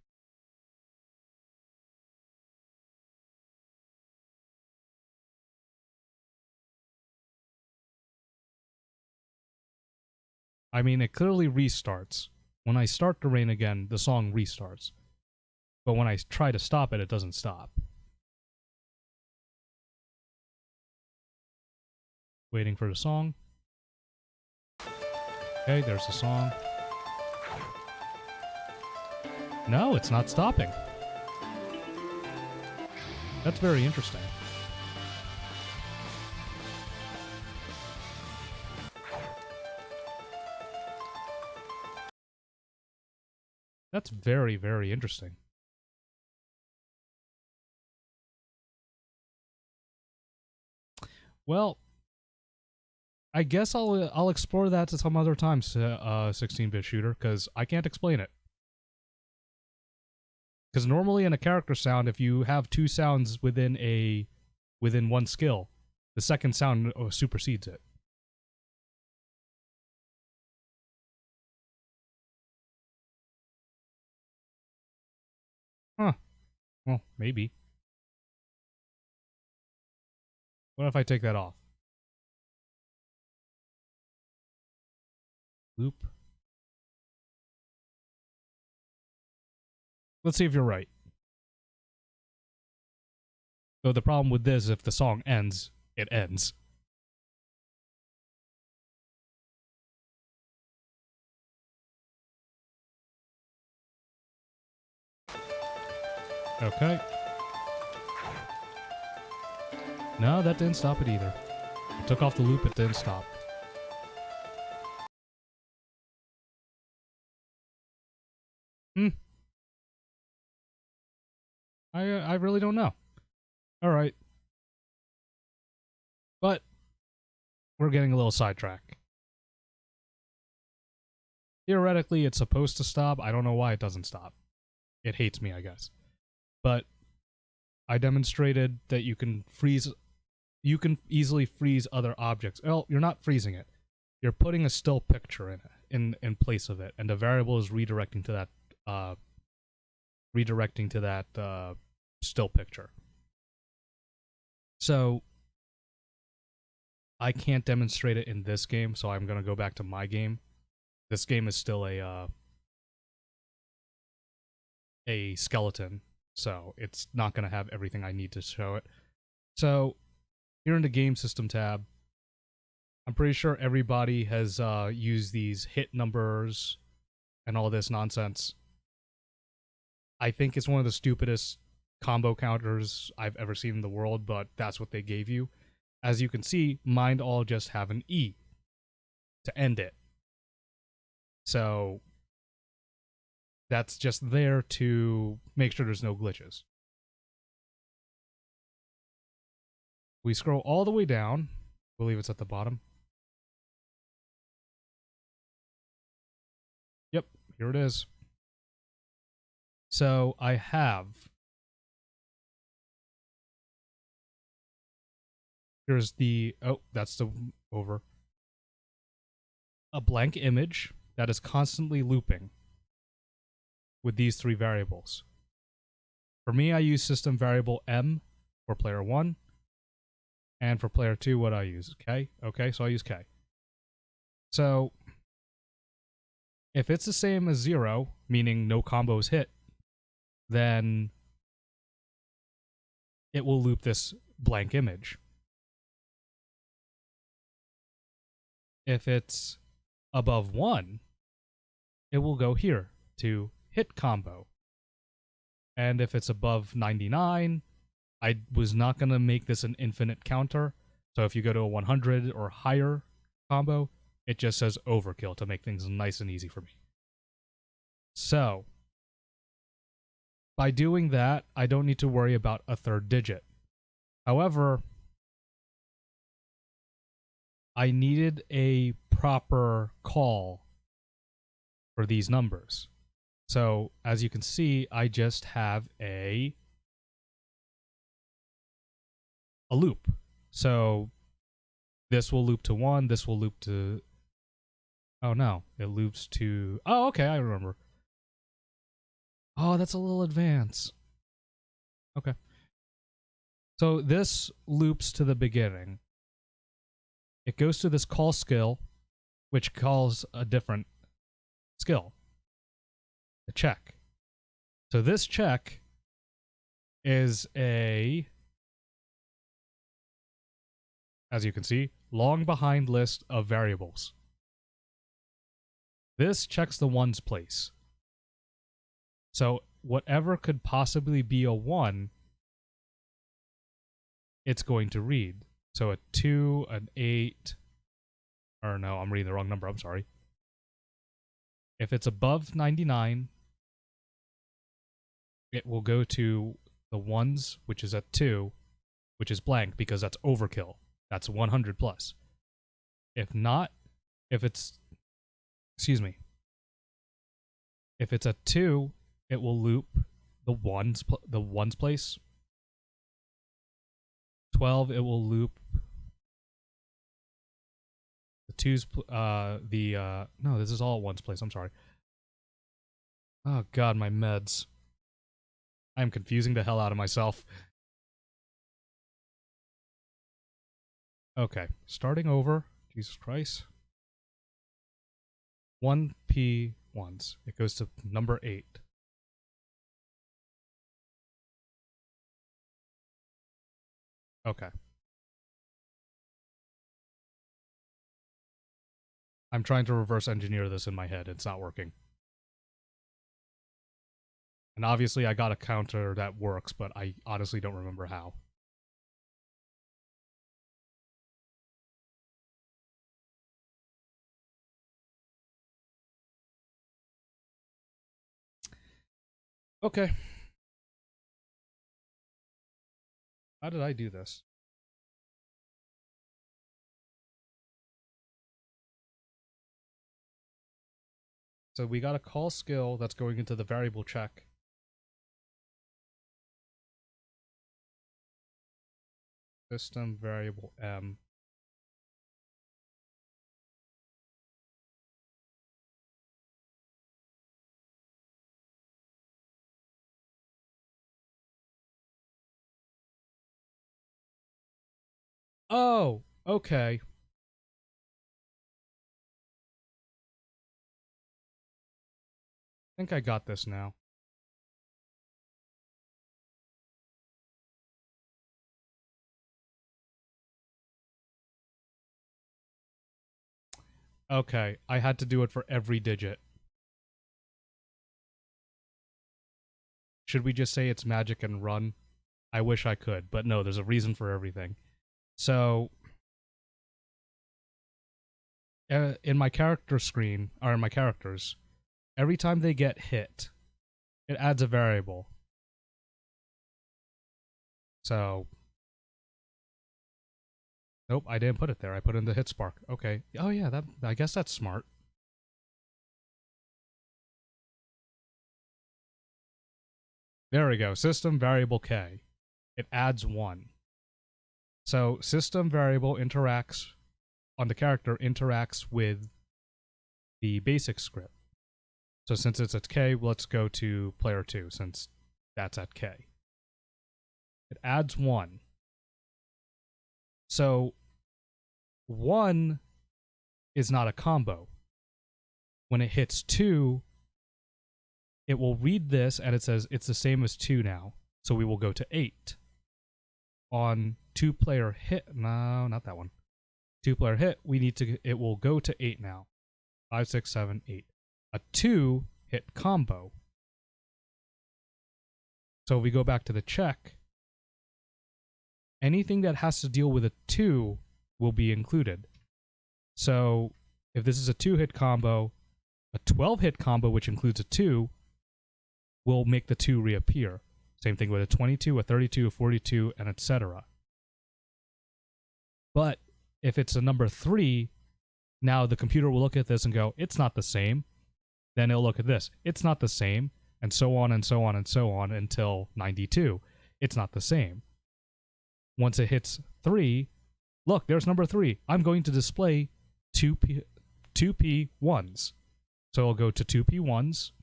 I mean, it clearly restarts. When I start the rain again, the song restarts. But when I try to stop it, it doesn't stop. Waiting for the song. Okay, there's the song. No, it's not stopping. That's very interesting. That's very, very interesting. Well, I guess I'll explore that to some other time, 16-bit shooter, because I can't explain it. Because normally in a character sound, if you have two sounds within one skill, the second sound supersedes it. Huh. Well, maybe. What if I take that off? Loop. Let's see if you're right. So the problem with this, if the song ends, it ends. Okay. No, that didn't stop it either. I took off the loop, it didn't stop. I really don't know. Alright. But we're getting a little sidetracked. Theoretically, it's supposed to stop. I don't know why it doesn't stop. It hates me, I guess. But I demonstrated that you can easily freeze other objects. Well, you're not freezing it. You're putting a still picture in place of it, and the variable is redirecting to redirecting to that still picture. So I can't demonstrate it in this game, so I'm going to go back to my game. This game is still a skeleton, so it's not going to have everything I need to show it. So here in the game system tab, I'm pretty sure everybody has used these hit numbers and all this nonsense. I think it's one of the stupidest combo counters I've ever seen in the world, but that's what they gave you. As you can see, mine all just have an E to end it. So that's just there to make sure there's no glitches. We scroll all the way down. I believe it's at the bottom. Yep, here it is. So I have... Here's the... Oh, that's the over. A blank image that is constantly looping with these three variables. For me, I use system variable M for player 1. And for player 2, what I use? K? Okay, so I use K. So if it's the same as 0, meaning no combos hit, then it will loop this blank image. If it's above 1, it will go here to hit combo. And if it's above 99, I was not going to make this an infinite counter. So if you go to a 100 or higher combo, it just says overkill to make things nice and easy for me. So by doing that, I don't need to worry about a third digit. However, I needed a proper call for these numbers. So as you can see, I just have a loop. So this will loop to 1, this will loop to... Oh no, it loops to... Oh, okay, I remember. Oh, that's a little advanced. Okay. So this loops to the beginning. It goes to this call skill, which calls a different skill. A check. So this check is a... As you can see, long behind list of variables. This checks the ones place. So whatever could possibly be a 1, it's going to read. So a 2, an 8, or no, I'm reading the wrong number, I'm sorry. If it's above 99, it will go to the ones, which is at 2, which is blank because that's overkill. That's 100 plus. If not, if it's, excuse me, if it's at 2, it will loop the ones place. 12, it will loop the 2's, no, this is all at ones place, I'm sorry. Oh god, my meds. I'm confusing the hell out of myself. Okay, starting over. Jesus Christ. 1P ones. It goes to number 8. Okay. I'm trying to reverse engineer this in my head. It's not working. And obviously I got a counter that works, but I honestly don't remember how. Okay. How did I do this? So we got a call skill that's going into the variable check. System variable M. Oh, okay. I think I got this now. Okay, I had to do it for every digit. Should we just say it's magic and run? I wish I could, but no, there's a reason for everything. So, in my character screen, or in my characters, every time they get hit, it adds a variable. So, nope, I didn't put it there. I put it in the hit spark. Okay. Oh yeah, that I guess that's smart. There we go. System variable K. It adds 1. So system variable interacts on the character interacts with the basic script. So since it's at K, let's go to player 2 since that's at K. It adds 1. So 1 is not a combo. When it hits 2, it will read this and it says it's the same as 2 now. So we will go to 8. On 2-player hit, no, not that one. 2-player hit, it will go to 8 now. 5, 6, 7, 8. A 2 hit combo. So if we go back to the check, anything that has to deal with a 2 will be included. So if this is a 2-hit combo, a 12-hit combo, which includes a 2, will make the 2 reappear. Same thing with a 22, a 32, a 42, and etc. But if it's a number 3, now the computer will look at this and go, it's not the same. Then it'll look at this, it's not the same, and so on and so on and so on until 92. It's not the same. Once it hits 3, look, there's number 3. I'm going to display 2P1s. So I'll go to 2P1s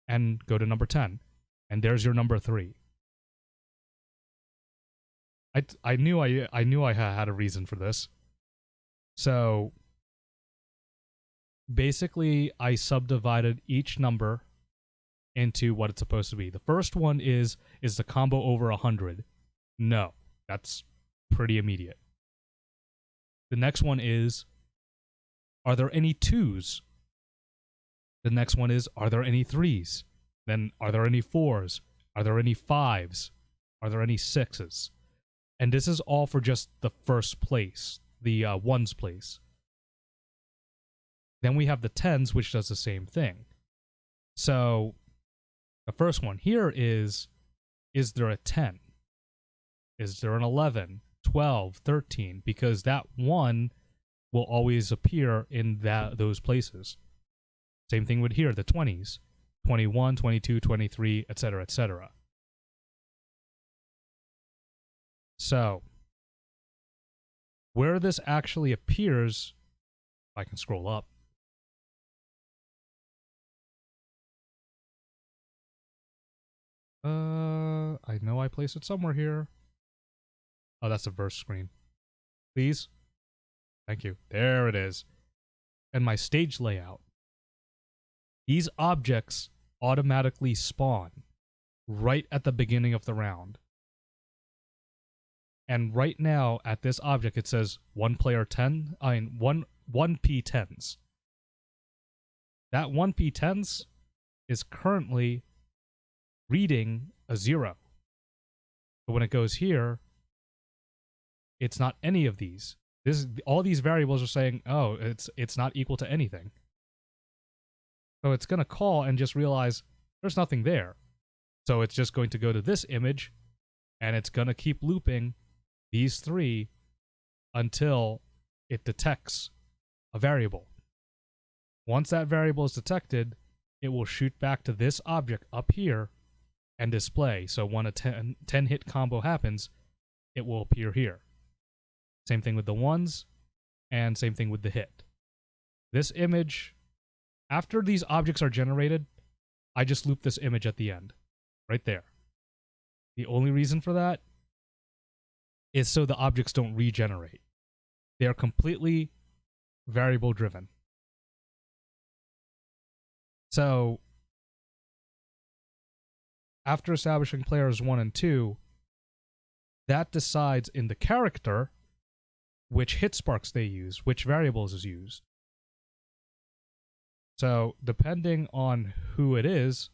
and go to number 10. And there's your number 3. I knew I had a reason for this. So basically I subdivided each number into what it's supposed to be. The first one is the combo over 100? No, that's pretty immediate. The next one is, are there any 2s? The next one is, are there any 3s? Then, are there any 4s? Are there any 5s? Are there any 6s? And this is all for just the first place, the 1s place. Then we have the 10s, which does the same thing. So, the first one here is there a 10? Is there an 11, 12, 13? Because that 1 will always appear in those places. Same thing with here, the 20s. 21, 22, 23, etc., etc. So, where this actually appears, if I can scroll up, I know I placed it somewhere here. Oh, that's the verse screen. Please? Thank you. There it is. And my stage layout. These objects automatically spawn right at the beginning of the round. And right now, at this object, it says 1P10s. That 1P10s is currently reading a 0. But when it goes here, it's not any of these. All these variables are saying, oh, it's not equal to anything. So it's going to call and just realize there's nothing there. So it's just going to go to this image, and it's going to keep looping these 3 until it detects a variable. Once that variable is detected, it will shoot back to this object up here and display. So when a 10-hit combo happens, it will appear here. Same thing with the 1s, and same thing with the hit. This image, after these objects are generated, I just loop this image at the end. Right there. The only reason for that is so the objects don't regenerate. They are completely variable driven. So after establishing players 1 and 2, that decides in the character which hit sparks they use, which variables is used. So depending on who it is,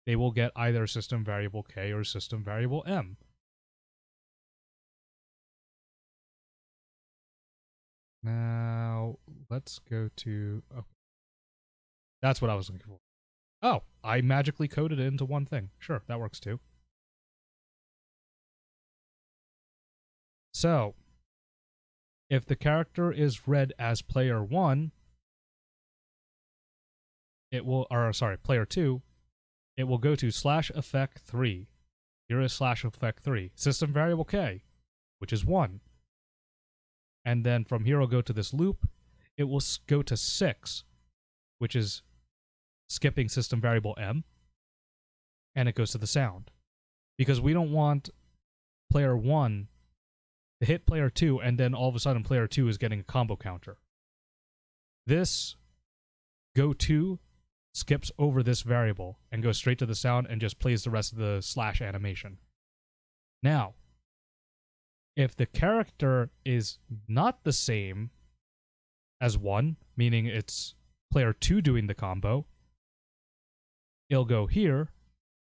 they will get either system variable K or system variable M. Now, let's go to... Okay. That's what I was looking for. Oh, I magically coded it into one thing. Sure, that works too. So, if the character is read as player 1, it will... Or, sorry, player 2, it will go to /effect3. Here is /effect3. System variable K, which is 1. And then from here, I'll go to this loop. It will go to 6, which is skipping system variable M. And it goes to the sound. Because we don't want player 1 to hit player 2, and then all of a sudden player 2 is getting a combo counter. This go to skips over this variable and goes straight to the sound and just plays the rest of the / animation. Now, if the character is not the same as 1, meaning it's player 2 doing the combo, it'll go here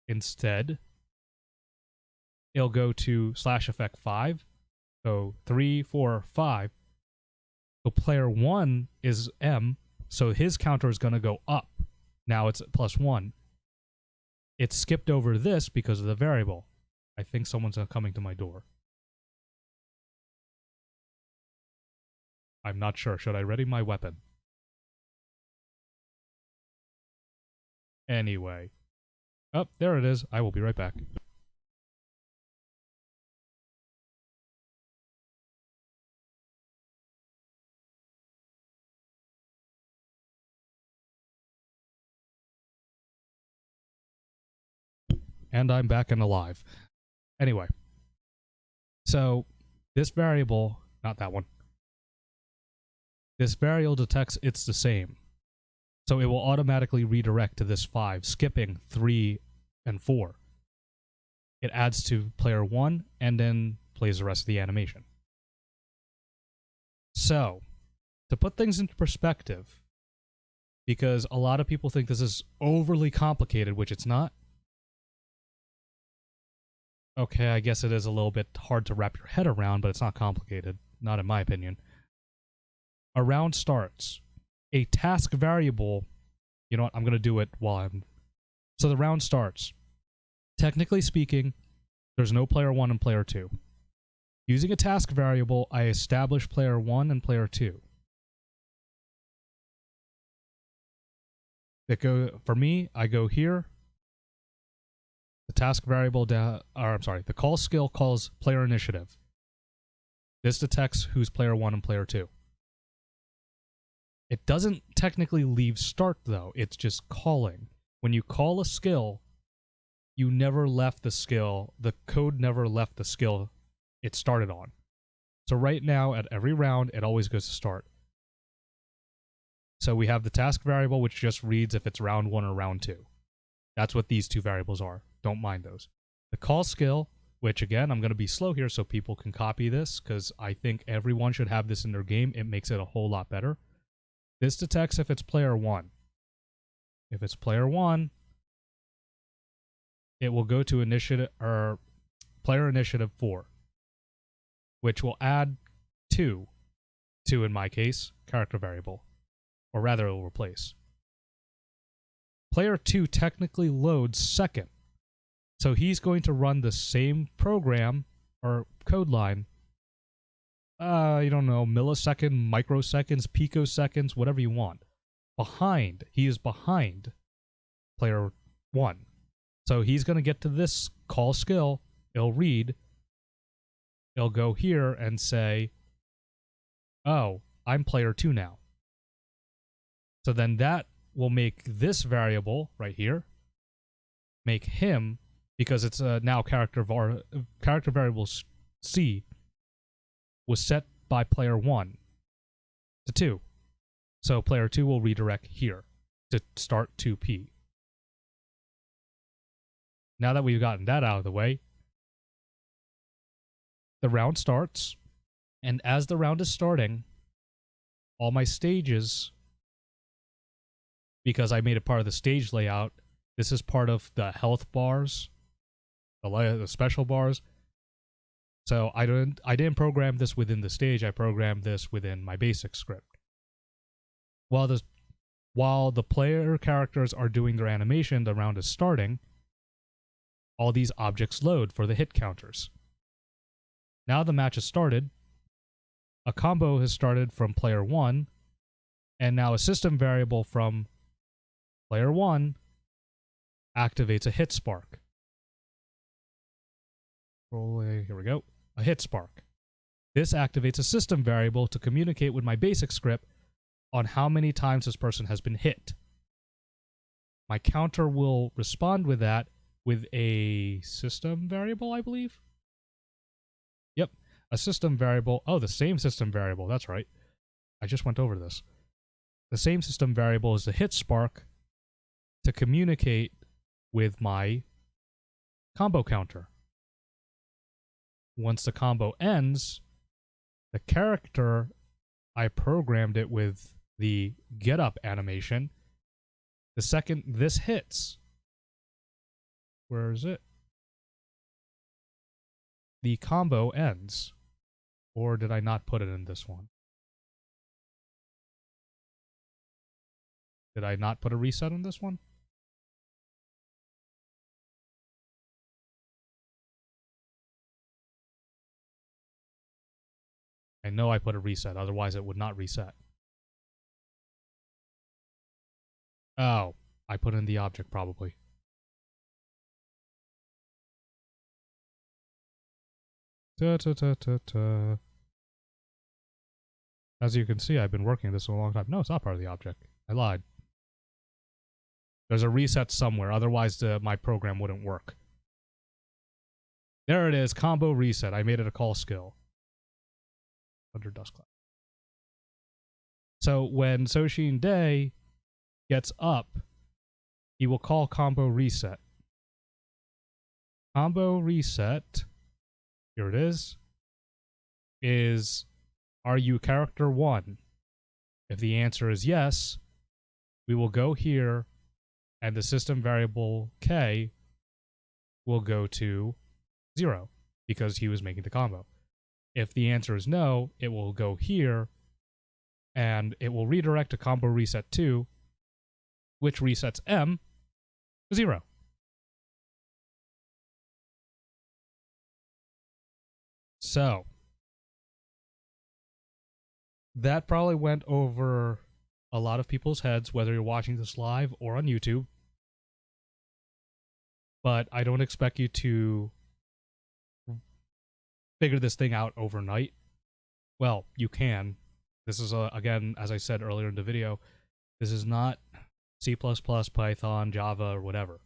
instead. It'll go to /effect5. So 3, 4, 5. So player 1 is M, so his counter is going to go up. Now it's at +1. It skipped over this because of the variable. I think someone's coming to my door. I'm not sure. Should I ready my weapon? Anyway. Oh, there it is. I will be right back. And I'm back and alive. Anyway. So, this variable, not that one. This variable detects it's the same. So it will automatically redirect to this 5, skipping 3 and 4. It adds to player 1 and then plays the rest of the animation. So, to put things into perspective, because a lot of people think this is overly complicated, which it's not. Okay, I guess it is a little bit hard to wrap your head around, but it's not complicated. Not in my opinion. A round starts. A task variable... You know what? I'm going to do it while I'm... So the round starts. Technically speaking, there's no player 1 and player 2. Using a task variable, I establish player 1 and player 2. For me, I go here. The task variable, the call skill calls player initiative. This detects who's player 1 and player 2. It doesn't technically leave start, though. It's just calling. When you call a skill, you never left the skill. The code never left the skill it started on. So right now, at every round, it always goes to start. So we have the task variable, which just reads if it's round 1 or round 2. That's what these two variables are. Don't mind those. The call skill, which again, I'm going to be slow here so people can copy this, because I think everyone should have this in their game. It makes it a whole lot better. This detects if it's player 1. If it's player 1, it will go to initiative or player initiative 4, which will add 2 to, in my case, character variable, or rather it will replace. Player 2 technically loads second, so he's going to run the same program or code line. You don't know, millisecond, microseconds, picoseconds, whatever you want. He is behind player 1. So he's going to get to this call skill. It'll read. It'll go here and say, oh, I'm player 2 now. So then that will make this variable right here, make him, because it's now character variable C, was set by player 1 to 2. So player 2 will redirect here to start 2P. Now that we've gotten that out of the way, the round starts, and as the round is starting, all my stages, because I made it part of the stage layout, this is part of the health bars, the special bars. So I didn't program this within the stage. I programmed this within my basic script. While the player characters are doing their animation, the round is starting. All these objects load for the hit counters. Now the match has started. A combo has started from player 1, and now a system variable from player 1 activates a hit spark. Here we go. A hit spark. This activates a system variable to communicate with my basic script on how many times this person has been hit. My counter will respond with that with a system variable, I believe. Yep, a system variable. Oh, the same system variable. That's right. I just went over this. The same system variable is the hit spark to communicate with my combo counter. Once the combo ends, the character, I programmed it with the get up animation. The second this hits, where is it? The combo ends. Or did I not put it in this one? Did I not put a reset on this one? I know I put a reset, otherwise it would not reset. Oh, I put in the object probably. As you can see, I've been working this for a long time. No, it's not part of the object. I lied. There's a reset somewhere, otherwise my program wouldn't work. There it is, combo reset. I made it a call skill. Under Dust Cloud. So when Soshin Day gets up, he will call combo reset. Combo reset, here it is are you character 1? If the answer is yes, we will go here and the system variable K will go to 0 because he was making the combo. If the answer is no, it will go here and it will redirect to combo reset 2, which resets M to 0. So that probably went over a lot of people's heads, whether you're watching this live or on YouTube. But I don't expect you to figure this thing out overnight. Well, you can. This is, again, as I said earlier in the video, this is not C++, Python, Java, or whatever.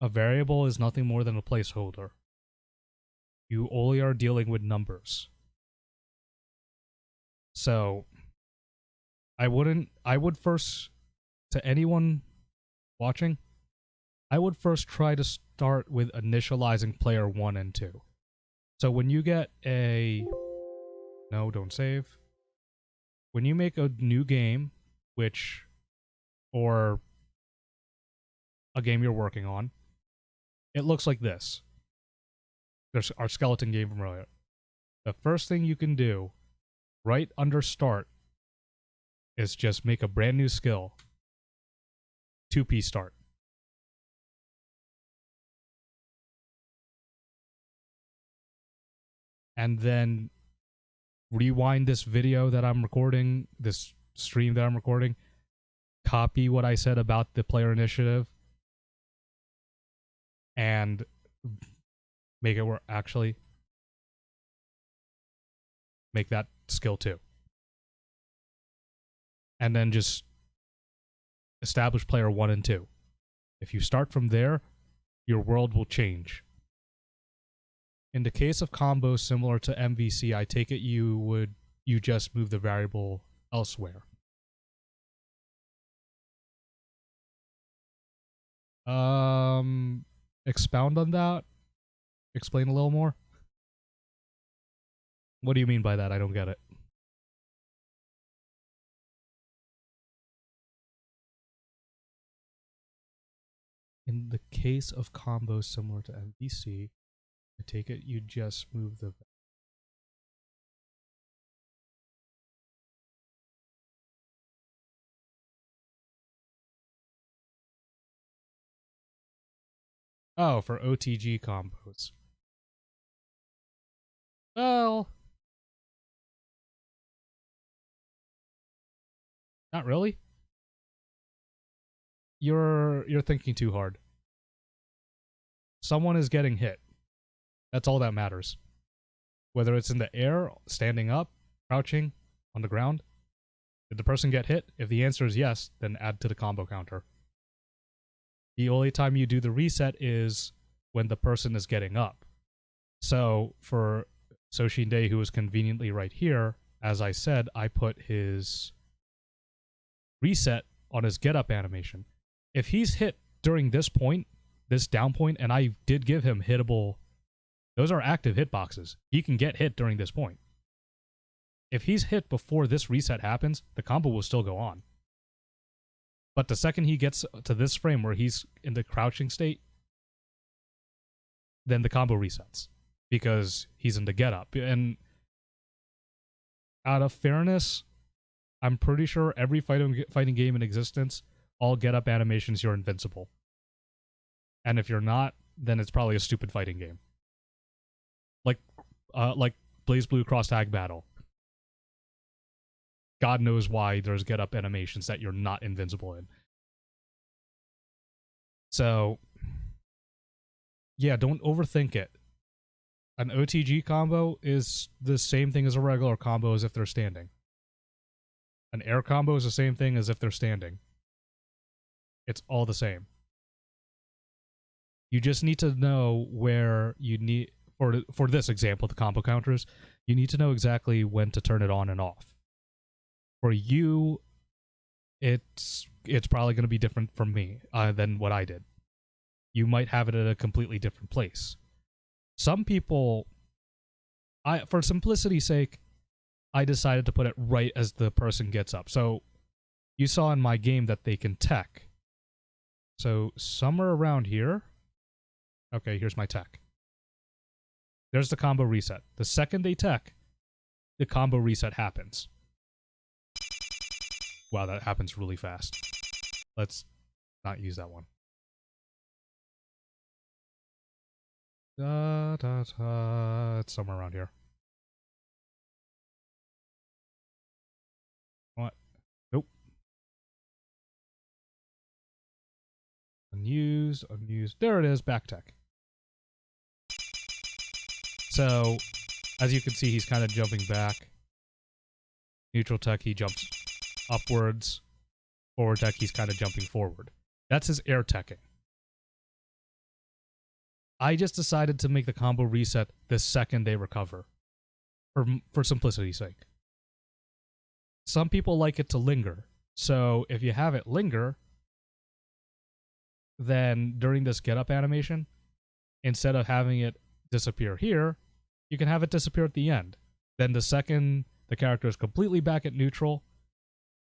A variable is nothing more than a placeholder. You only are dealing with numbers. So, I would first, to anyone watching, I would first try to start with initializing player 1 and 2. So when you get a... No, don't save. When you make a new game, or a game you're working on, it looks like this. There's our skeleton game from earlier. The first thing you can do, right under start, is just make a brand new skill. 2P start. And then rewind this video that I'm recording, this stream that I'm recording, copy what I said about the player initiative, and make it work. Actually, make that skill 2. And then just establish player 1 and 2. If you start from there, your world will change. In the case of combos similar to MVC, I take it you just move the variable elsewhere. Expound on that? Explain a little more? What do you mean by that? I don't get it. In the case of combos similar to MVC, I take it you just move the... Oh, for OTG combos. Well... Not really. You're thinking too hard. Someone is getting hit. That's all that matters. Whether it's in the air, standing up, crouching, on the ground. Did the person get hit? If the answer is yes, then add to the combo counter. The only time you do the reset is when the person is getting up. So for Soshin Day, who is conveniently right here, as I said, I put his reset on his get up animation. If he's hit during this point, this down point, and I did give him hittable, those are active hitboxes. He can get hit during this point. If he's hit before this reset happens, the combo will still go on. But the second he gets to this frame where he's in the crouching state, then the combo resets because he's in the get up. And out of fairness, I'm pretty sure every fighting game in existence, all get up animations, you're invincible. And if you're not, then it's probably a stupid fighting game. Like Blaze Blue Cross Tag Battle. God knows why there's get up animations that you're not invincible in. So, yeah, don't overthink it. An OTG combo is the same thing as a regular combo as if they're standing. An air combo is the same thing as if they're standing. It's all the same. You just need to know where you need, for this example, the combo counters, you need to know exactly when to turn it on and off. For you, it's probably going to be different from me than what I did. You might have it at a completely different place. Some people, for simplicity's sake, I decided to put it right as the person gets up. So you saw in my game that they can tech. So somewhere around here, okay, here's my tech. There's the combo reset. The second they tech, the combo reset happens. Wow, that happens really fast. Let's not use that one. It's somewhere around here. What? Nope. Unused. There it is, back tech. So, as you can see, he's kind of jumping back. Neutral tech, he jumps upwards. Forward tech, he's kind of jumping forward. That's his air teching. I just decided to make the combo reset the second they recover. For simplicity's sake. Some people like it to linger. So if you have it linger, then during this get up animation, instead of having it disappear here, you can have it disappear at the end. Then the second the character is completely back at neutral,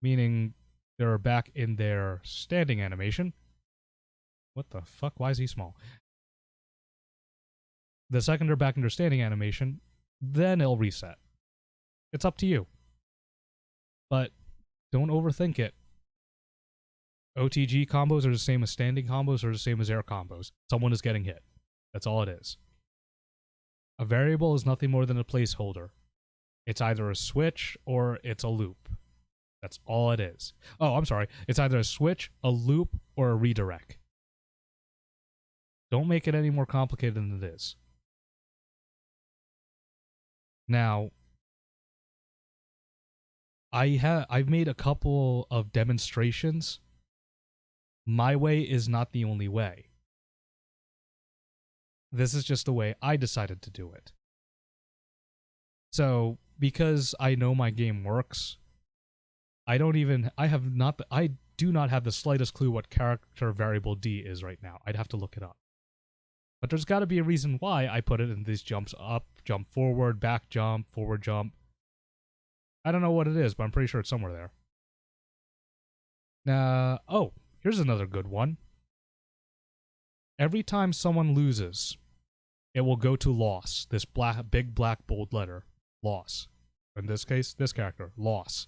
meaning they're back in their standing animation. What the fuck? Why is he small? The second they're back in their standing animation, then it'll reset. It's up to you. But don't overthink it. OTG combos are the same as standing combos or the same as air combos. Someone is getting hit. That's all it is. A variable is nothing more than a placeholder. It's either a switch or it's a loop. That's all it is. Oh, I'm sorry. It's either a switch, a loop, or a redirect. Don't make it any more complicated than it is. Now, I've made a couple of demonstrations. My way is not the only way. This is just the way I decided to do it. So, because I know my game works, I do not have the slightest clue what character variable D is right now. I'd have to look it up. But there's got to be a reason why I put it in these jumps up, jump forward, back jump, forward jump. I don't know what it is, but I'm pretty sure it's somewhere there. Now, oh, here's another good one. Every time someone loses, it will go to loss. This big black bold letter, loss. In this case, this character, loss.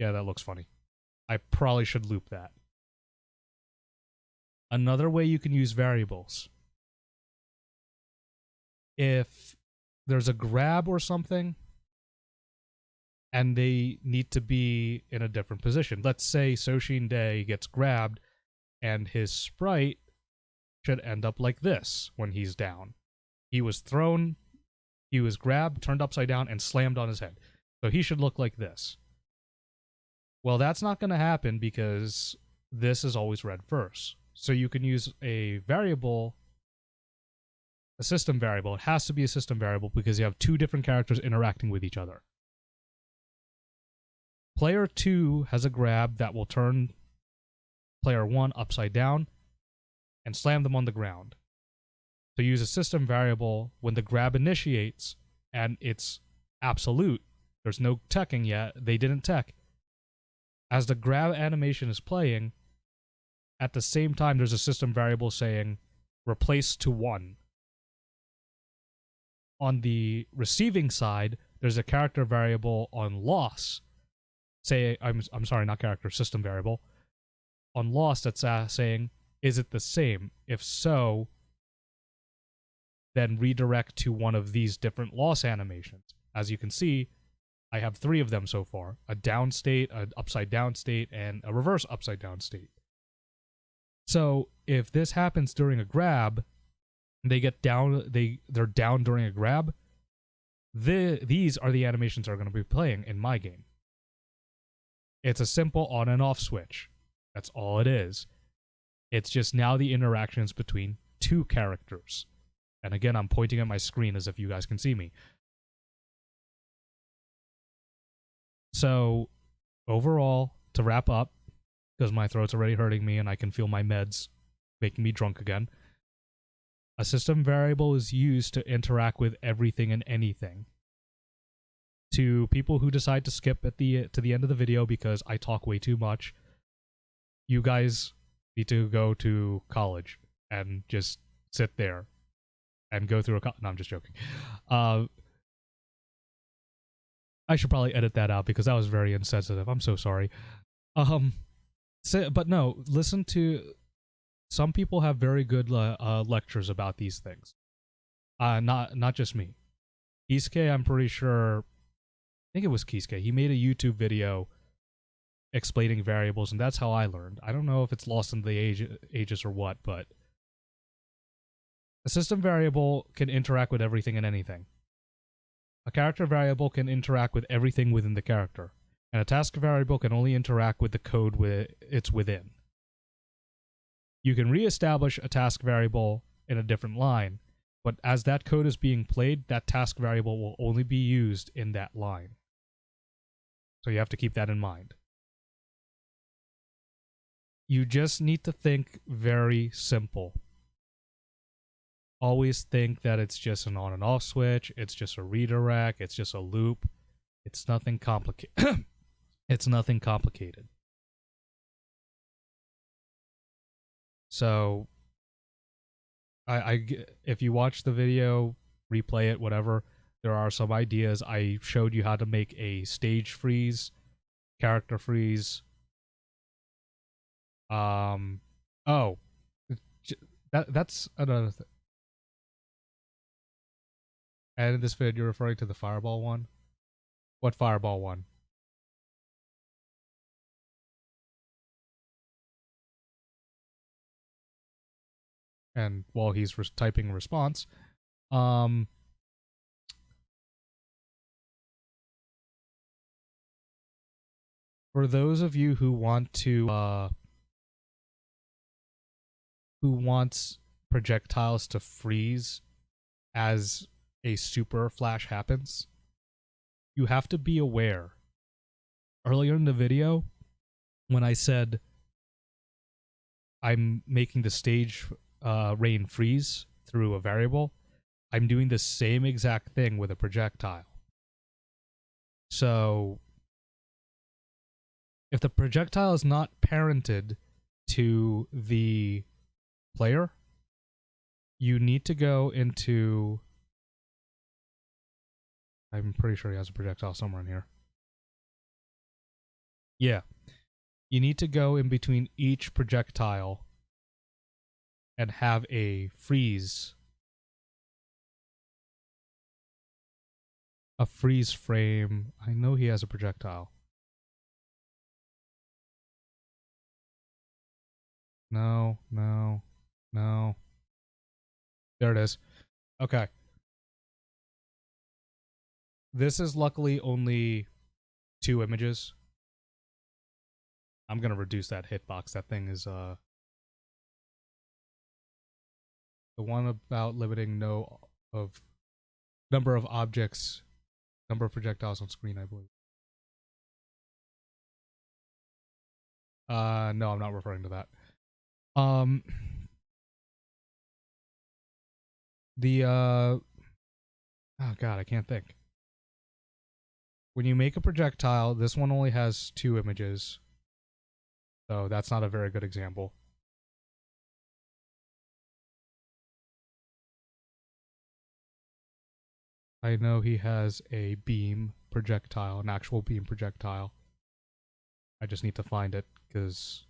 Yeah, that looks funny. I probably should loop that. Another way you can use variables. If there's a grab or something, and they need to be in a different position. Let's say Soshin Day gets grabbed, and his sprite should end up like this when he's down. He was thrown, he was grabbed, turned upside down, and slammed on his head. So he should look like this. Well, that's not going to happen because this is always read first. So you can use a variable, a system variable. It has to be a system variable because you have two different characters interacting with each other. Player 2 has a grab that will turn player 1 upside down and slam them on the ground. So use a system variable when the grab initiates and it's absolute. There's no teching yet. They didn't tech. As the grab animation is playing, at the same time there's a system variable saying replace to 1. On the receiving side, there's a character variable on loss. Say, I'm sorry, not character, system variable. On loss that's saying, is it the same? If so, then redirect to one of these different loss animations. As you can see, I have 3 of them so far. A down state, an upside down state, and a reverse upside down state. So if this happens during a grab, they get down, they're down during a grab, these are the animations that are going to be playing in my game. It's a simple on and off switch. That's all it is. It's just now the interactions between 2 characters. And again, I'm pointing at my screen as if you guys can see me. So, overall, to wrap up, because my throat's already hurting me and I can feel my meds making me drunk again, a system variable is used to interact with everything and anything. To people who decide to skip to the end of the video because I talk way too much, you guys need to go to college and just sit there and go through no, I'm just joking. I should probably edit that out because that was very insensitive. I'm so sorry. But no, listen to, some people have very good lectures about these things. Not just me. Kisuke, I'm pretty sure, I think it was Kisuke. He made a YouTube video explaining variables, and that's how I learned. I don't know if it's lost in the ages or what, but a system variable can interact with everything and anything. A character variable can interact with everything within the character, and a task variable can only interact with the code it's within. You can reestablish a task variable in a different line, but as that code is being played, that task variable will only be used in that line. So you have to keep that in mind. You just need to think very simple. Always think that it's just an on and off switch, it's just a redirect, it's just a loop. It's nothing complicated. It's nothing complicated. So, if you watch the video, replay it, whatever, there are some ideas. I showed you how to make a stage freeze, character freeze. Oh, that's another thing. And in this video, you're referring to the fireball one? What fireball one? And while he's typing a response, for those of you who want to who wants projectiles to freeze as a super flash happens, you have to be aware. Earlier in the video, when I said I'm making the stage rain freeze through a variable, I'm doing the same exact thing with a projectile. So if the projectile is not parented to the player, you need to go into... I'm pretty sure he has a projectile somewhere in here. Yeah. You need to go in between each projectile and have a freeze. A freeze frame. I know he has a projectile. No, no, no. There it is. Okay. This is luckily only 2 images. I'm gonna reduce that hitbox. That thing is the one about limiting number of objects, number of projectiles on screen, I believe. No, I'm not referring to that. Oh god, I can't think. When you make a projectile, this one only has 2 images. So that's not a very good example. I know he has a beam projectile, an actual beam projectile. I just need to find it because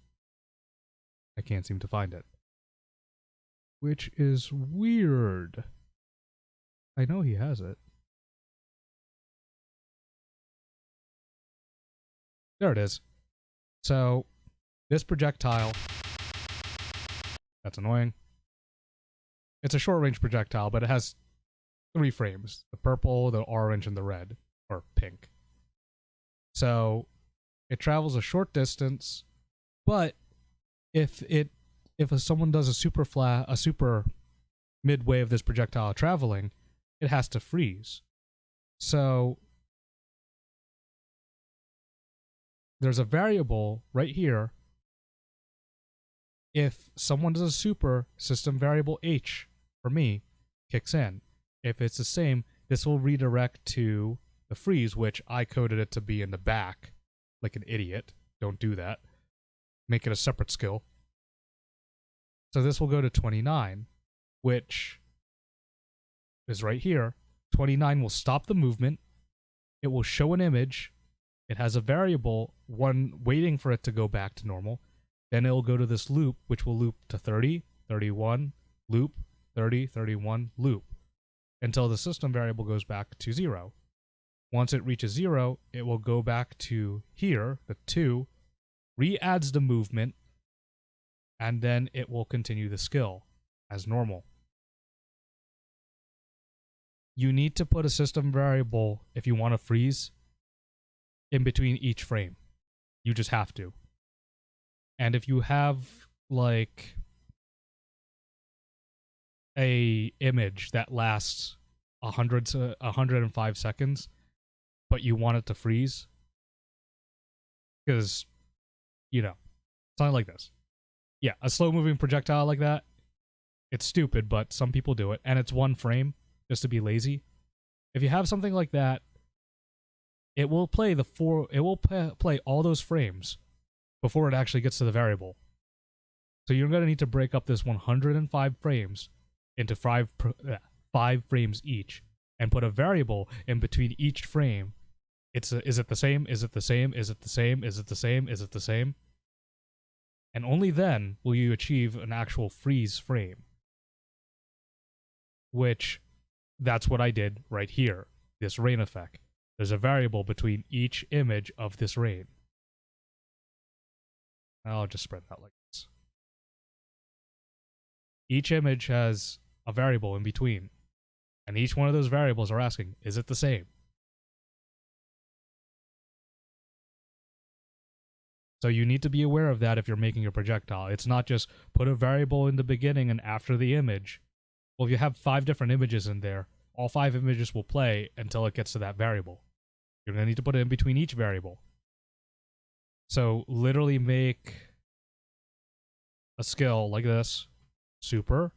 I can't seem to find it. Which is weird. I know he has it. There it is. So, this projectile... That's annoying. It's a short-range projectile, but it has 3 frames. The purple, the orange, and the red. Or pink. So, it travels a short distance, but if someone does a super midway of this projectile traveling, it has to freeze. So there's a variable right here. If someone does a super, system variable H for me kicks in. If it's the same, this will redirect to the freeze, which I coded it to be in the back like an idiot. Don't do that. Make it a separate skill. So this will go to 29, which is right here. 29 will stop the movement. It will show an image. It has a variable, one waiting for it to go back to normal. Then it will go to this loop, which will loop to 30, 31, loop, 30, 31, loop, until the system variable goes back to 0. Once it reaches 0, it will go back to here, the 2, re-adds the movement, and then it will continue the skill as normal. You need to put a system variable if you want to freeze in between each frame. You just have to. And if you have like a image that lasts 105 seconds, but you want it to freeze, because, you know, something like this. Yeah, a slow-moving projectile like that, it's stupid, but some people do it, and it's 1 frame, just to be lazy. If you have something like that, it will play play all those frames before it actually gets to the variable. So you're going to need to break up this 105 frames into 5 frames each, and put a variable in between each frame. Is it the same? Is it the same? Is it the same? Is it the same? Is it the same? And only then will you achieve an actual freeze frame. Which, that's what I did right here. This rain effect. There's a variable between each image of this rain. I'll just spread that like this. Each image has a variable in between. And each one of those variables are asking, is it the same? So you need to be aware of that if you're making a projectile. It's not just put a variable in the beginning and after the image. Well, if you have 5 different images in there, all 5 images will play until it gets to that variable. You're going to need to put it in between each variable. So literally make a skill like this, super,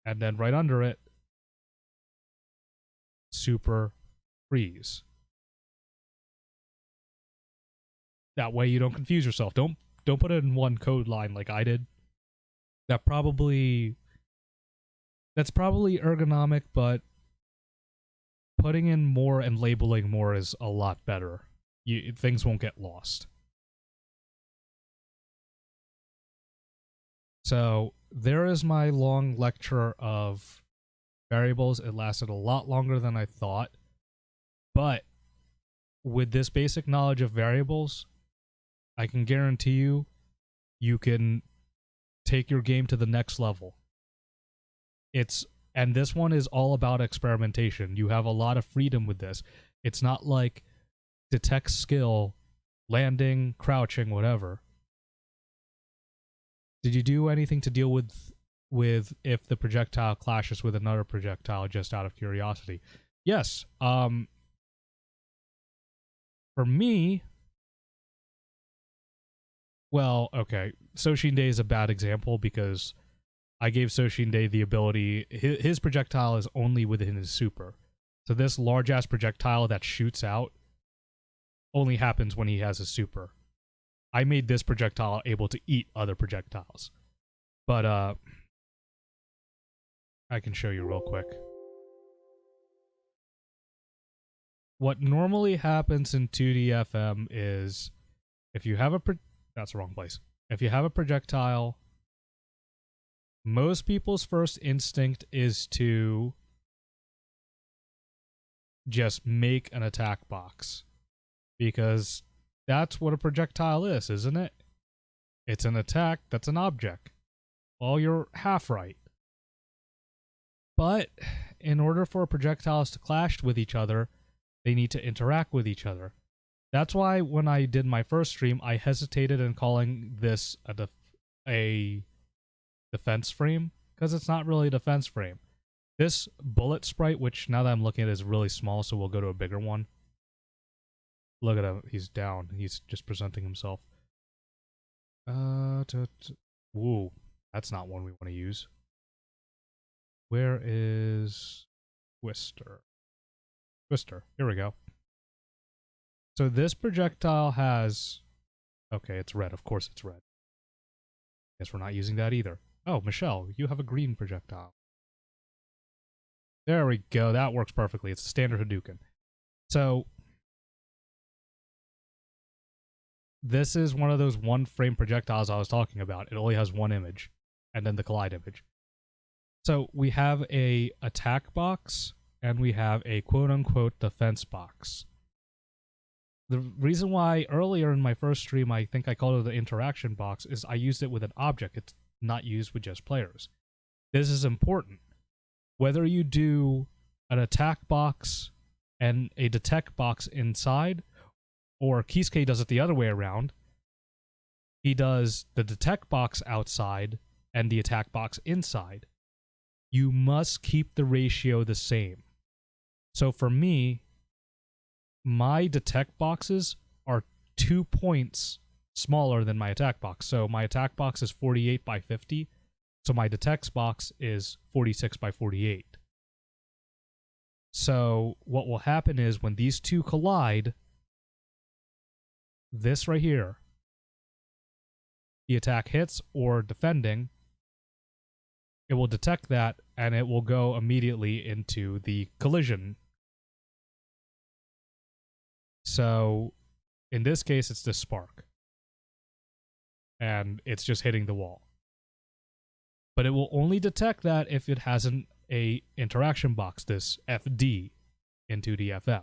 and then right under it, super freeze. That way you don't confuse yourself. Don't put it in one code line like I did. That's probably ergonomic, but putting in more and labeling more is a lot better. Things won't get lost. So there is my long lecture of variables. It lasted a lot longer than I thought. But with this basic knowledge of variables, I can guarantee you can take your game to the next level. And this one is all about experimentation. You have a lot of freedom with this. It's not like detect skill, landing, crouching, whatever. Did you do anything to deal with if the projectile clashes with another projectile, just out of curiosity? Yes. For me, well, okay, Soshinde is a bad example because I gave Soshinde the ability, his projectile is only within his super. So this large-ass projectile that shoots out only happens when he has a super. I made this projectile able to eat other projectiles. But, I can show you real quick. What normally happens in 2D FM is if you have that's the wrong place. If you have a projectile, most people's first instinct is to just make an attack box. Because that's what a projectile is, isn't it? It's an attack that's an object. Well, you're half right. But in order for projectiles to clash with each other, they need to interact with each other. That's why when I did my first stream, I hesitated in calling this a defense frame, because it's not really a defense frame. This bullet sprite, which now that I'm looking at is really small, so we'll go to a bigger one. Look at him, he's down. He's just presenting himself. Whoa, that's not one we want to use. Where is Twister? Twister, here we go. So this projectile has... Okay, it's red. Of course it's red. Guess we're not using that either. Oh, Michelle, you have a green projectile. There we go. That works perfectly. It's a standard Hadouken. So this is one of those one-frame projectiles I was talking about. It only has one image, and then the collide image. So we have a attack box, and we have a quote-unquote defense box. The reason why earlier in my first stream I think I called it the interaction box is I used it with an object. It's not used with just players. This is important. Whether you do an attack box and a detect box inside, or Kisuke does it the other way around, he does the detect box outside and the attack box inside. You must keep the ratio the same. So for me, my detect boxes are 2 points smaller than my attack box. So my attack box is 48 by 50. So my detect box is 46 by 48. So what will happen is when these two collide, this right here, the attack hits or defending, it will detect that and it will go immediately into the collision. So in this case, it's this spark. And it's just hitting the wall. But it will only detect that if it has a interaction box, this FD in 2D FM.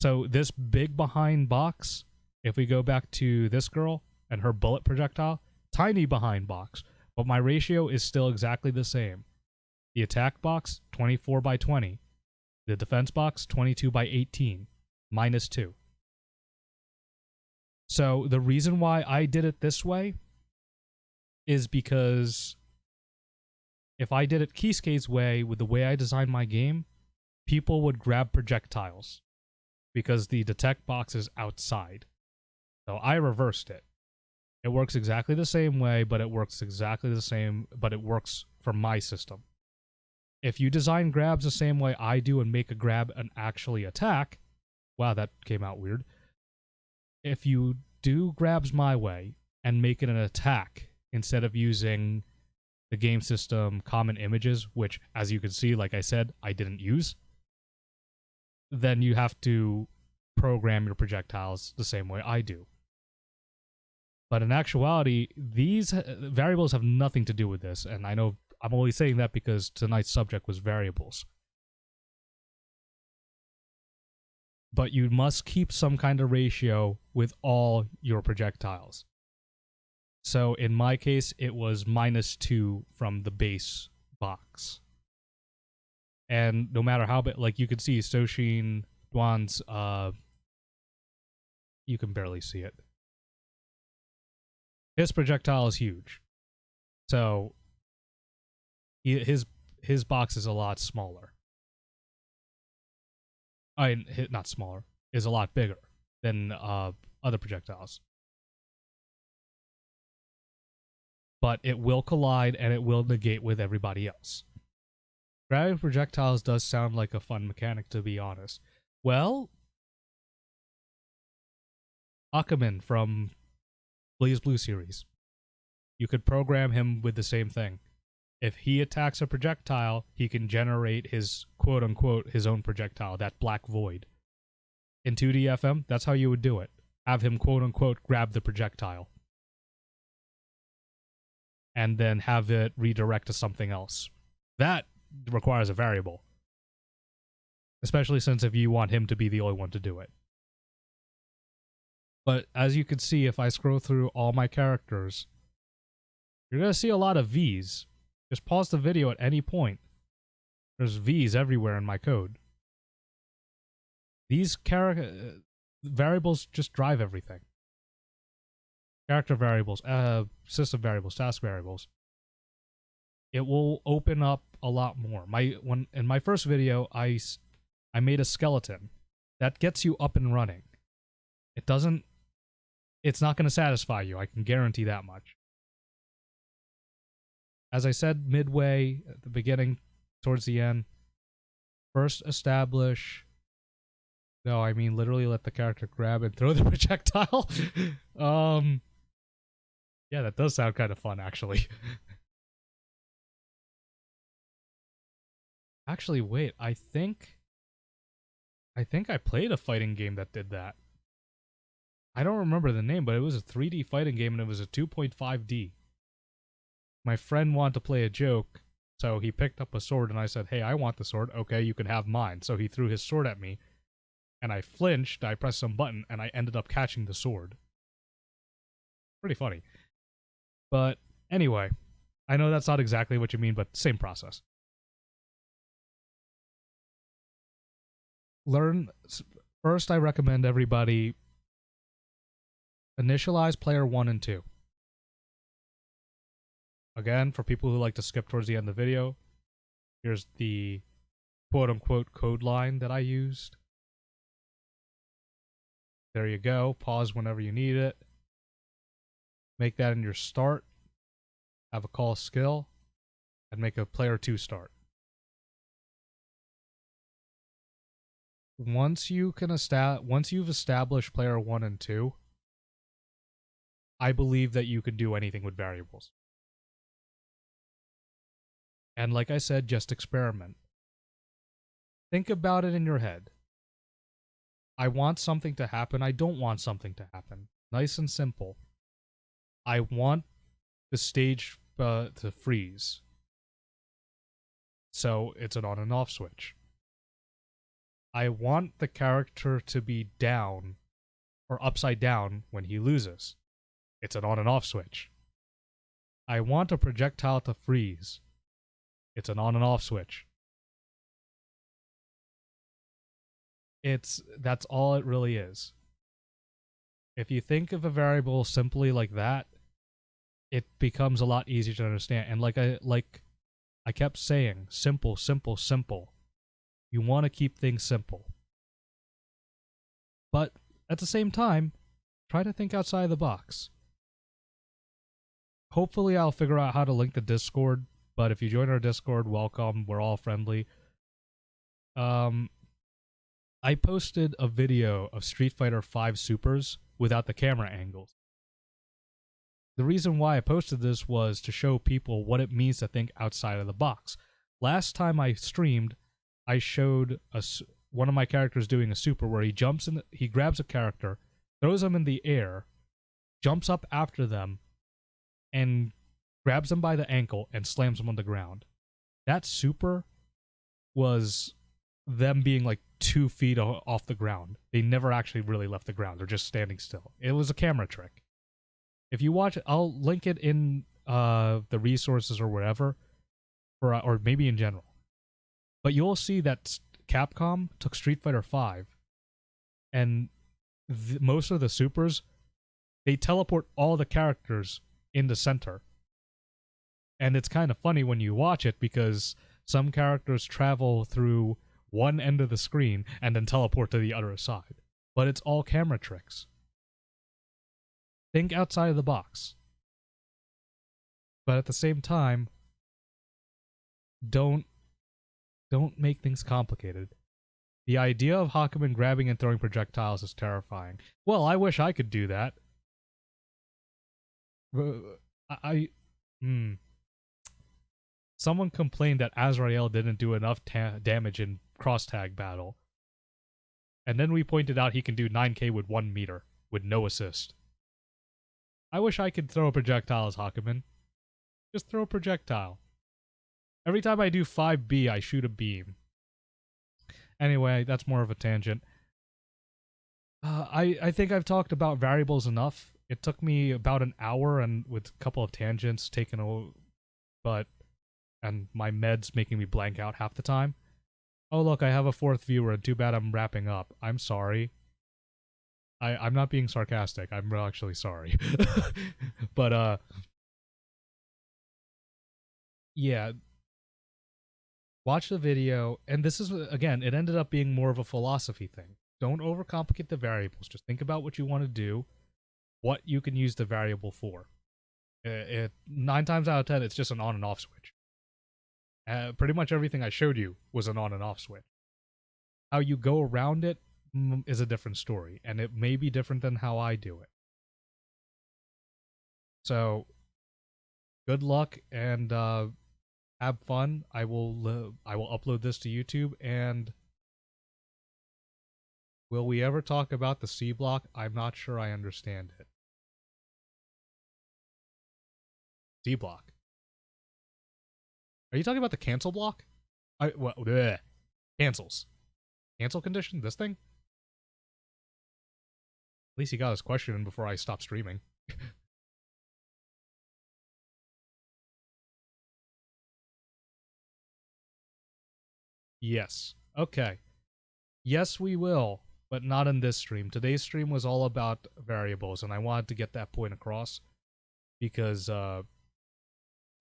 So this big behind box, if we go back to this girl and her bullet projectile, tiny behind box, but my ratio is still exactly the same. The attack box, 24 by 20. The defense box, 22 by 18, minus 2. So the reason why I did it this way is because if I did it Keyscade's way, with the way I designed my game, people would grab projectiles because the detect box is outside. So I reversed it. It works exactly the same way, but it works for my system. If you design grabs the same way I do and make a grab and actually attack, wow, that came out weird. If you do grabs my way and make it an attack instead of using the game system common images, which, as you can see, like I said, I didn't use, then you have to program your projectiles the same way I do. But in actuality, these variables have nothing to do with this, and I know I'm only saying that because tonight's subject was variables. But you must keep some kind of ratio with all your projectiles. So in my case, it was -2 from the base box. And no matter how big, like you can see Soshin Dwan's, you can barely see it. His projectile is huge. So his box is a lot smaller. Not smaller, is a lot bigger than other projectiles. But it will collide and it will negate with everybody else. Grabbing projectiles does sound like a fun mechanic, to be honest. Well, Akaman from Blaze Blue series. You could program him with the same thing. If he attacks a projectile, he can generate his quote-unquote his own projectile, that black void. In 2D FM, that's how you would do it. Have him quote-unquote grab the projectile. And then have it redirect to something else. That requires a variable. Especially since if you want him to be the only one to do it. But as you can see, if I scroll through all my characters, you're going to see a lot of V's. Just pause the video at any point. There's V's everywhere in my code. These variables just drive everything. Character variables, system variables, task variables. It will open up a lot more. In my first video, I made a skeleton that gets you up and running. It's not going to satisfy you. I can guarantee that much. As I said midway, at the beginning, towards the end, first establish... No, I mean literally let the character grab and throw the projectile. Yeah, that does sound kind of fun, actually. Actually, wait, I think I played a fighting game that did that. I don't remember the name, but it was a 3D fighting game and it was a 2.5D. My friend wanted to play a joke, so he picked up a sword and I said, hey, I want the sword. Okay, you can have mine. So he threw his sword at me and I flinched, I pressed some button, and I ended up catching the sword. Pretty funny. But anyway, I know that's not exactly what you mean, but same process. First, I recommend everybody initialize player 1 and 2. Again, for people who like to skip towards the end of the video, here's the quote-unquote code line that I used. There you go. Pause whenever you need it. Make that in your start. Have a call skill. And make a player 2 start. Once you've established player 1 and 2, I believe that you can do anything with variables. And like I said, just experiment. Think about it in your head. I want something to happen. I don't want something to happen. Nice and simple. I want the stage to freeze. So it's an on and off switch. I want the character to be down or upside down when he loses. It's an on and off switch. I want a projectile to freeze. It's an on and off switch. That's all it really is. If you think of a variable simply like that, it becomes a lot easier to understand. And like I kept saying, simple, simple, simple. You want to keep things simple. But at the same time, try to think outside the box. Hopefully I'll figure out how to link the Discord, but if you join our Discord, welcome. We're all friendly. I posted a video of Street Fighter V Supers without the camera angles. The reason why I posted this was to show people what it means to think outside of the box. Last time I streamed, I showed one of my characters doing a super where he jumps in, he grabs a character, throws them in the air, jumps up after them, and grabs them by the ankle and slams them on the ground. That super was them being like 2 feet off the ground. They never actually really left the ground. They're just standing still. It was a camera trick. If you watch it, I'll link it in the resources or whatever, or maybe in general. But you'll see that Capcom took Street Fighter V, and most of the supers, they teleport all the characters in the center. And it's kind of funny when you watch it because some characters travel through one end of the screen and then teleport to the other side. But it's all camera tricks. Think outside of the box. But at the same time, don't make things complicated. The idea of Hakumen grabbing and throwing projectiles is terrifying. Well, I wish I could do that. Someone complained that Azrael didn't do enough damage in cross-tag battle. And then we pointed out he can do 9k with 1 meter, with no assist. I wish I could throw a projectile as Hakumen. Just throw a projectile. Every time I do 5B, I shoot a beam. Anyway, that's more of a tangent. I think I've talked about variables enough. It took me about an hour and with a couple of tangents taken and my meds making me blank out half the time. Oh look, I have a 4th viewer and too bad I'm wrapping up. I'm sorry. I'm not being sarcastic. I'm actually sorry. But yeah. Watch the video, and this is, again, it ended up being more of a philosophy thing. Don't overcomplicate the variables. Just think about what you want to do, what you can use the variable for. 9 times out of 10, it's just an on and off switch. Pretty much everything I showed you was an on and off switch. How you go around it is a different story, and it may be different than how I do it. So, good luck, and have fun. I will upload this to YouTube, and will we ever talk about the C block? I'm not sure I understand it. C block. Are you talking about the cancel block? Cancels. Cancel condition? This thing? At least he got his question in before I stopped streaming. Yes. Okay. Yes, we will, but not in this stream. Today's stream was all about variables, and I wanted to get that point across because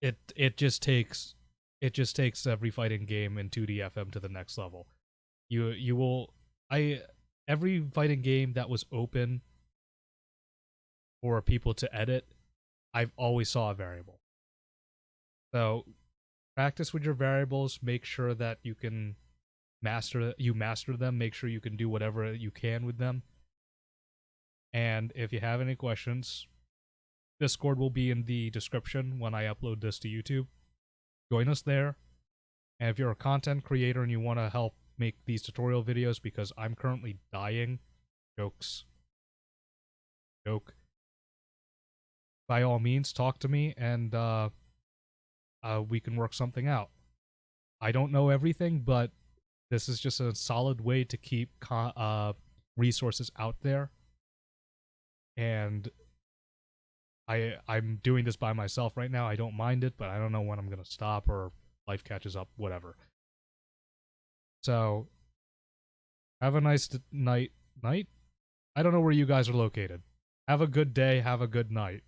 it just takes every fighting game in 2D FM to the next level. Every fighting game that was open for people to edit, I've always saw a variable. So practice with your variables, make sure that you can master them, make sure you can do whatever you can with them. And if you have any questions, Discord will be in the description when I upload this to YouTube. Join us there. And if you're a content creator and you want to help make these tutorial videos because I'm currently dying, joke. By all means, talk to me and we can work something out. I don't know everything, but this is just a solid way to keep resources out there. And I'm doing this by myself right now. I don't mind it, but I don't know when I'm going to stop or life catches up, whatever. So, have a nice night. I don't know where you guys are located. Have a good day, have a good night.